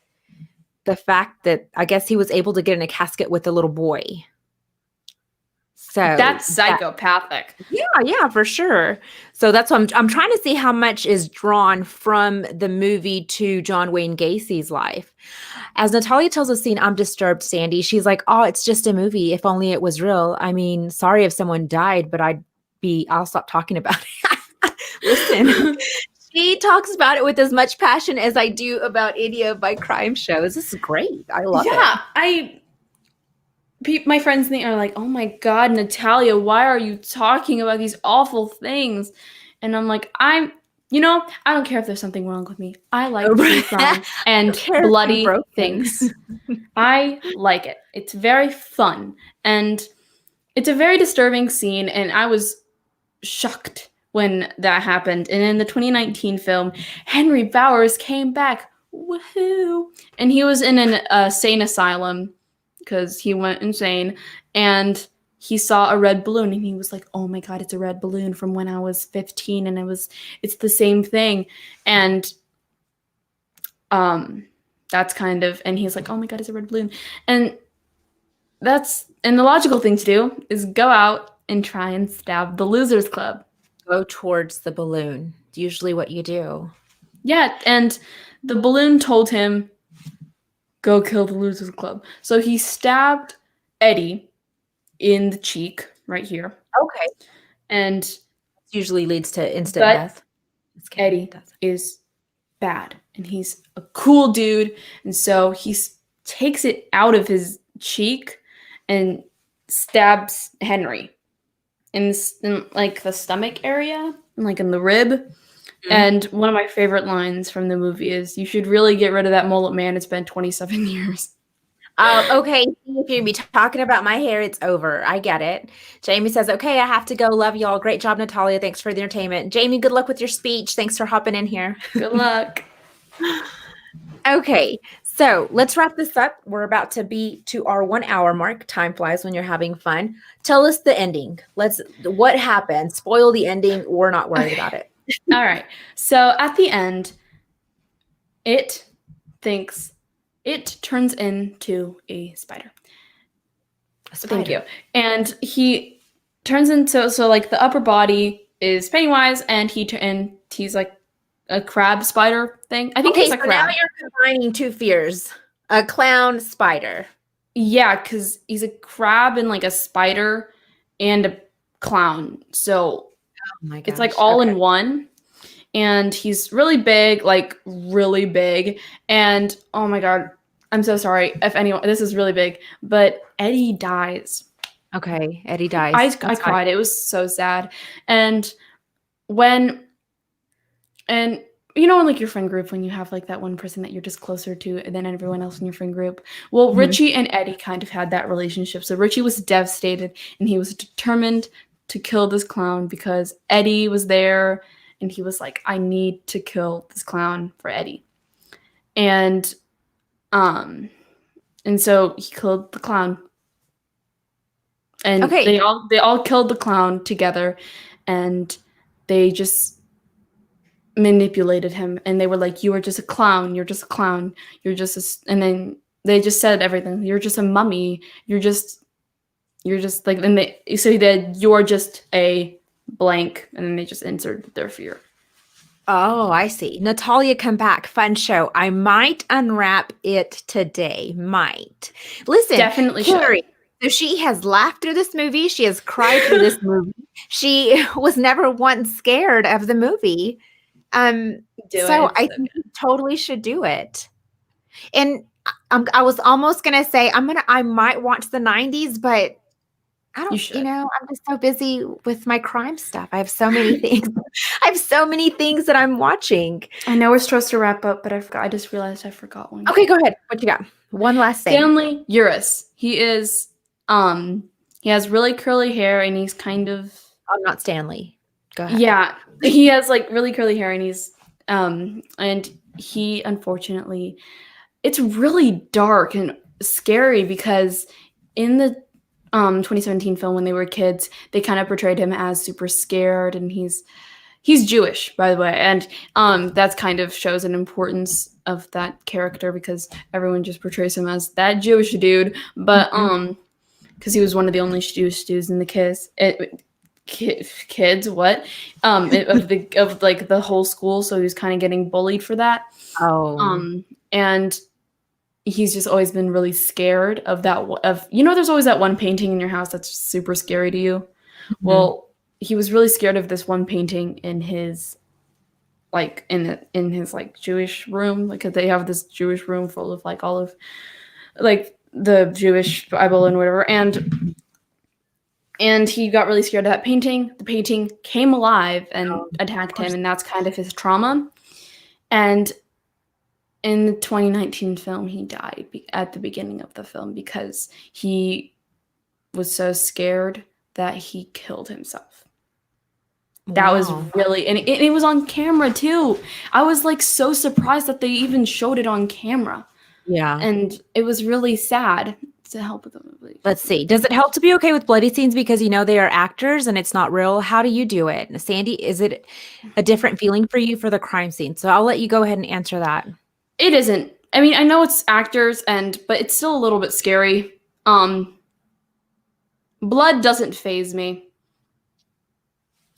the fact that I guess he was able to get in a casket with a little boy. So That's psychopathic. yeah, for sure. So that's what I'm trying to see how much is drawn from the movie to John Wayne Gacy's life. As Natalia tells the scene, I'm disturbed, Sandy. She's like, "Oh, it's just a movie. If only it was real. I mean, sorry if someone died, but I'll stop talking about it." Listen, she talks about it with as much passion as I do about any of my crime shows. This is great. I love it. My friends are like, "Oh my God, Natalia, why are you talking about these awful things?" And I'm like, I don't care if there's something wrong with me. I like true crime and bloody things. I like it. It's very fun. And it's a very disturbing scene. And I was shocked when that happened. And in the 2019 film, Henry Bowers came back. Woohoo! And he was in an insane asylum because he went insane, and he saw a red balloon, and he was like, "Oh my God, it's a red balloon from when I was 15, and it's the same thing." And that's kind of, and he's like, "Oh my God, it's a red balloon," and the logical thing to do is go out and try and stab the Losers Club. Go towards the balloon. Usually, what you do. Yeah, and the balloon told him, "Go kill the Losers Club." So he stabbed Eddie in the cheek right here. Okay. And usually leads to instant death. Eddie is bad, and he's a cool dude, and so he takes it out of his cheek and stabs Henry in like the stomach area, like in the rib. Mm-hmm. And one of my favorite lines from the movie is, "You should really get rid of that mullet, man. It's been 27 years." Okay, if you'd be talking about my hair, it's over. I get it. Jamie says, "Okay, I have to go. Love y'all. Great job, Natalia. Thanks for the entertainment." Jamie, good luck with your speech. Thanks for hopping in here. Good luck. Okay, so let's wrap this up. We're about to be to our 1 hour mark. Time flies when you're having fun. Tell us the ending. What happened? Spoil the ending. We're not worried about it. All right. So at the end, it turns into a spider. Thank you. And he turns into, so like the upper body is Pennywise, and he's like a crab spider thing. I think he's a crab. Now you're combining two fears: a clown spider. Yeah, because he's a crab and like a spider and a clown. So it's like all in one. And he's really big, like really big. And oh my God, I'm so sorry if anyone, this is really big, but Eddie dies. Okay, Eddie dies. I cried. It was so sad. And you know, in like your friend group, when you have like that one person that you're just closer to than everyone else in your friend group. Well, mm-hmm. Richie and Eddie kind of had that relationship. So Richie was devastated, and he was determined to kill this clown because Eddie was there. And he was like, "I need to kill this clown for Eddie." And so he killed the clown. And they all killed the clown together, and they just manipulated him, and they were like, "You are just a clown, you're just a clown, you're just and then they just said everything. "You're just a mummy, you're just like," and they said, "You're just a blank," and then they just inserted their fear. Oh, I see. Natalia, come back. Fun show. I might unwrap it today. Might. Listen, definitely Carrie. So she has laughed through this movie. She has cried through this movie. She was never once scared of the movie. I think you totally should do it. And I was almost gonna say I might watch the 90s, but I don't, I'm just so busy with my crime stuff. I have so many things. That I'm watching. I know we're supposed to wrap up, but I just realized I forgot one. Okay, go ahead. What you got? One last thing. Stanley Uris. He is, he has really curly hair, and he's kind of. I'm not Stanley. Go ahead. Yeah, he has like really curly hair, and he unfortunately, it's really dark and scary because in the 2017 film when they were kids, they kind of portrayed him as super scared, and he's Jewish, by the way, and that's kind of shows an importance of that character because everyone just portrays him as that Jewish dude, but because he was one of the only Jewish dudes in the kids what of like the whole school, so he was kind of getting bullied for that. And he's just always been really scared of that, of there's always that one painting in your house that's super scary to you. Well, he was really scared of this one painting in his like in his like Jewish room, like they have this Jewish room full of like all of like the Jewish Bible and whatever, and he got really scared of that painting. The painting came alive and attacked him, and that's kind of his trauma. And in the 2019 film, he died at the beginning of the film because he was so scared that he killed himself. Wow. That was really, and it was on camera too. I was like so surprised that they even showed it on camera. Yeah. And it was really sad. To help with the movie. Let's see. Does it help to be okay with bloody scenes because they are actors and it's not real? How do you do it? Sandy, is it a different feeling for you for the crime scene? So I'll let you go ahead and answer that. It isn't. I mean, I know it's actors but it's still a little bit scary. Blood doesn't faze me.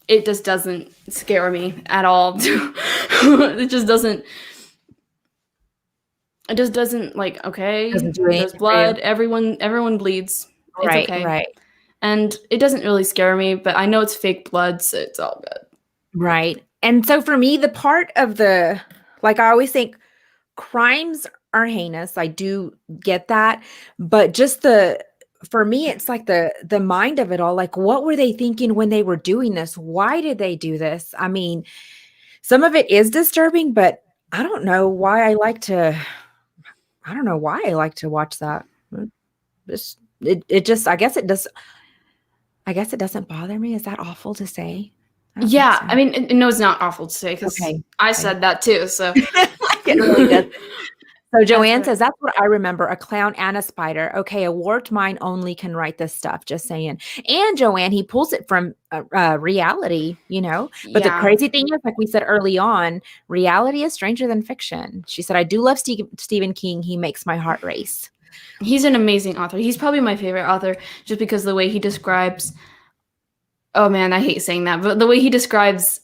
It just doesn't scare me at all. It just doesn't. It just doesn't like, okay, there's blood, everyone bleeds. It's right, okay. Right. And it doesn't really scare me, but I know it's fake blood, so it's all good. Right. And so for me, the part of I always think crimes are heinous. I do get that. But just for me, it's like the mind of it all. Like, what were they thinking when they were doing this? Why did they do this? I mean, some of it is disturbing, but I don't know why I like to watch that. It just, I guess it doesn't bother me. Is that awful to say? Yeah, so. I mean, no, it's not awful to say because I said that too. So it really doesn't. So Joanne says, that's what I remember, a clown and a spider. Okay, a warped mind only can write this stuff, just saying. And Joanne, he pulls it from reality, But the crazy thing is, like we said early on, reality is stranger than fiction. She said, I do love Stephen King. He makes my heart race. He's an amazing author. He's probably my favorite author just because the way he describes, oh man, I hate saying that, but the way he describes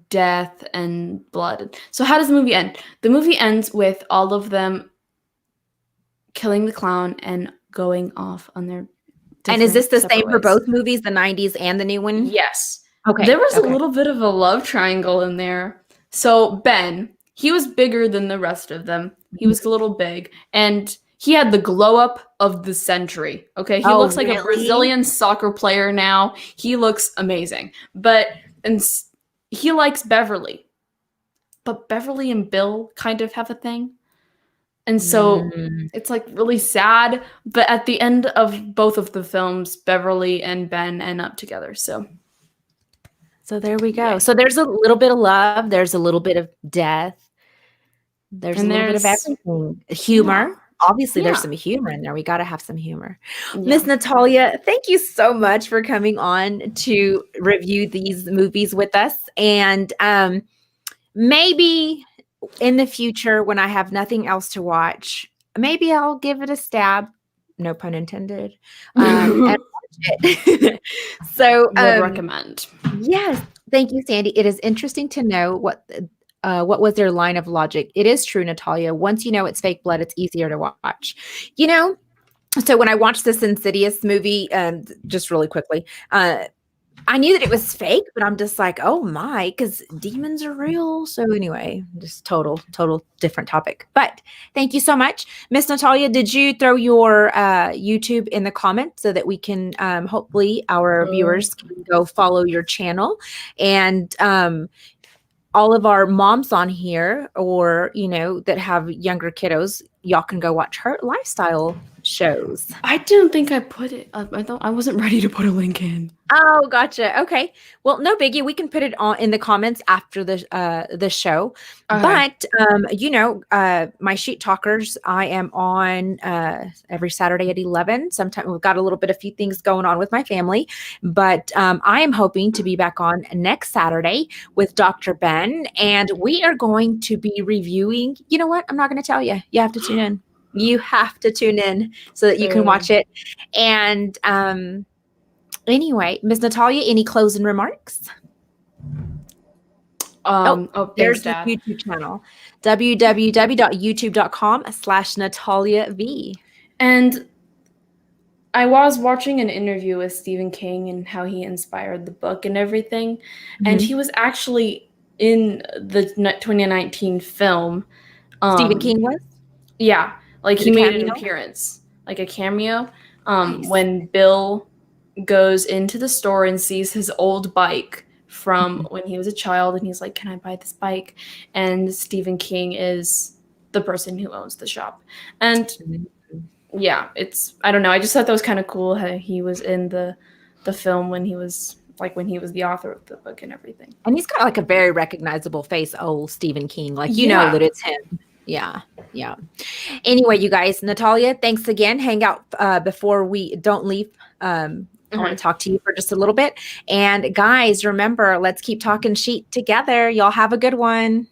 death and blood. So how does the movie end? The movie ends with all of them killing the clown and going off on their And is this the same for both movies, the 90s and the new one? Yes. Okay. There was a little bit of a love triangle in there. So Ben, he was bigger than the rest of them. He was a little big, and he had the glow up of the century. Okay. He looks like a Brazilian soccer player now. He looks amazing. And he likes Beverly, but Beverly and Bill kind of have a thing. And so it's like really sad. But at the end of both of the films, Beverly and Ben end up together. So there we go. Yeah. So there's a little bit of love. There's a little bit of death. There's a little bit of everything. Humor. Yeah. Obviously, there's some humor in there. We got to have some humor. Yeah. Miss Natalia, thank you so much for coming on to review these movies with us. And maybe in the future, when I have nothing else to watch, maybe I'll give it a stab. No pun intended. And watch it. So would recommend. Yes. Thank you, Sandy. It is interesting to know what was their line of logic. It is true, Natalia. Once you know it's fake blood, it's easier to watch. So when I watched this Insidious movie, just really quickly, I knew that it was fake, but I'm just like, oh my, because demons are real. So anyway, just total different topic. But thank you so much. Miss Natalia, did you throw your YouTube in the comments so that we can, hopefully our viewers can go follow your channel? And all of our moms on here, or, that have younger kiddos, y'all can go watch her lifestyle shows. I didn't think I put it. I wasn't ready to put a link in. Oh, gotcha. Okay. Well, no biggie. We can put it on in the comments after the show. Okay. But my Sheet Talkers, I am on every Saturday at 11. Sometimes we've got a few things going on with my family, but I am hoping to be back on next Saturday with Dr. Ben, and we are going to be reviewing. You know what? I'm not going to tell you. You have to tune in. You have to tune in so that you can watch it. And anyway, Ms. Natalia, any closing remarks? There's the YouTube channel, www.youtube.com/NataliaV. And I was watching an interview with Stephen King and how he inspired the book and everything. Mm-hmm. And he was actually in the 2019 film. Stephen King was? Yeah. Like he made an appearance, like a cameo. Nice. When Bill goes into the store and sees his old bike from when he was a child, and he's like, "Can I buy this bike?" And Stephen King is the person who owns the shop. And yeah, I don't know, I just thought that was kind of cool how he was in the film when he was the author of the book and everything. And he's got like a very recognizable face, old Stephen King. Like, you know that it's him. Yeah. Anyway, you guys, Natalia, thanks again. Hang out before we don't leave. I want to talk to you for just a little bit. And guys, remember, let's keep talking Sheet together. Y'all have a good one.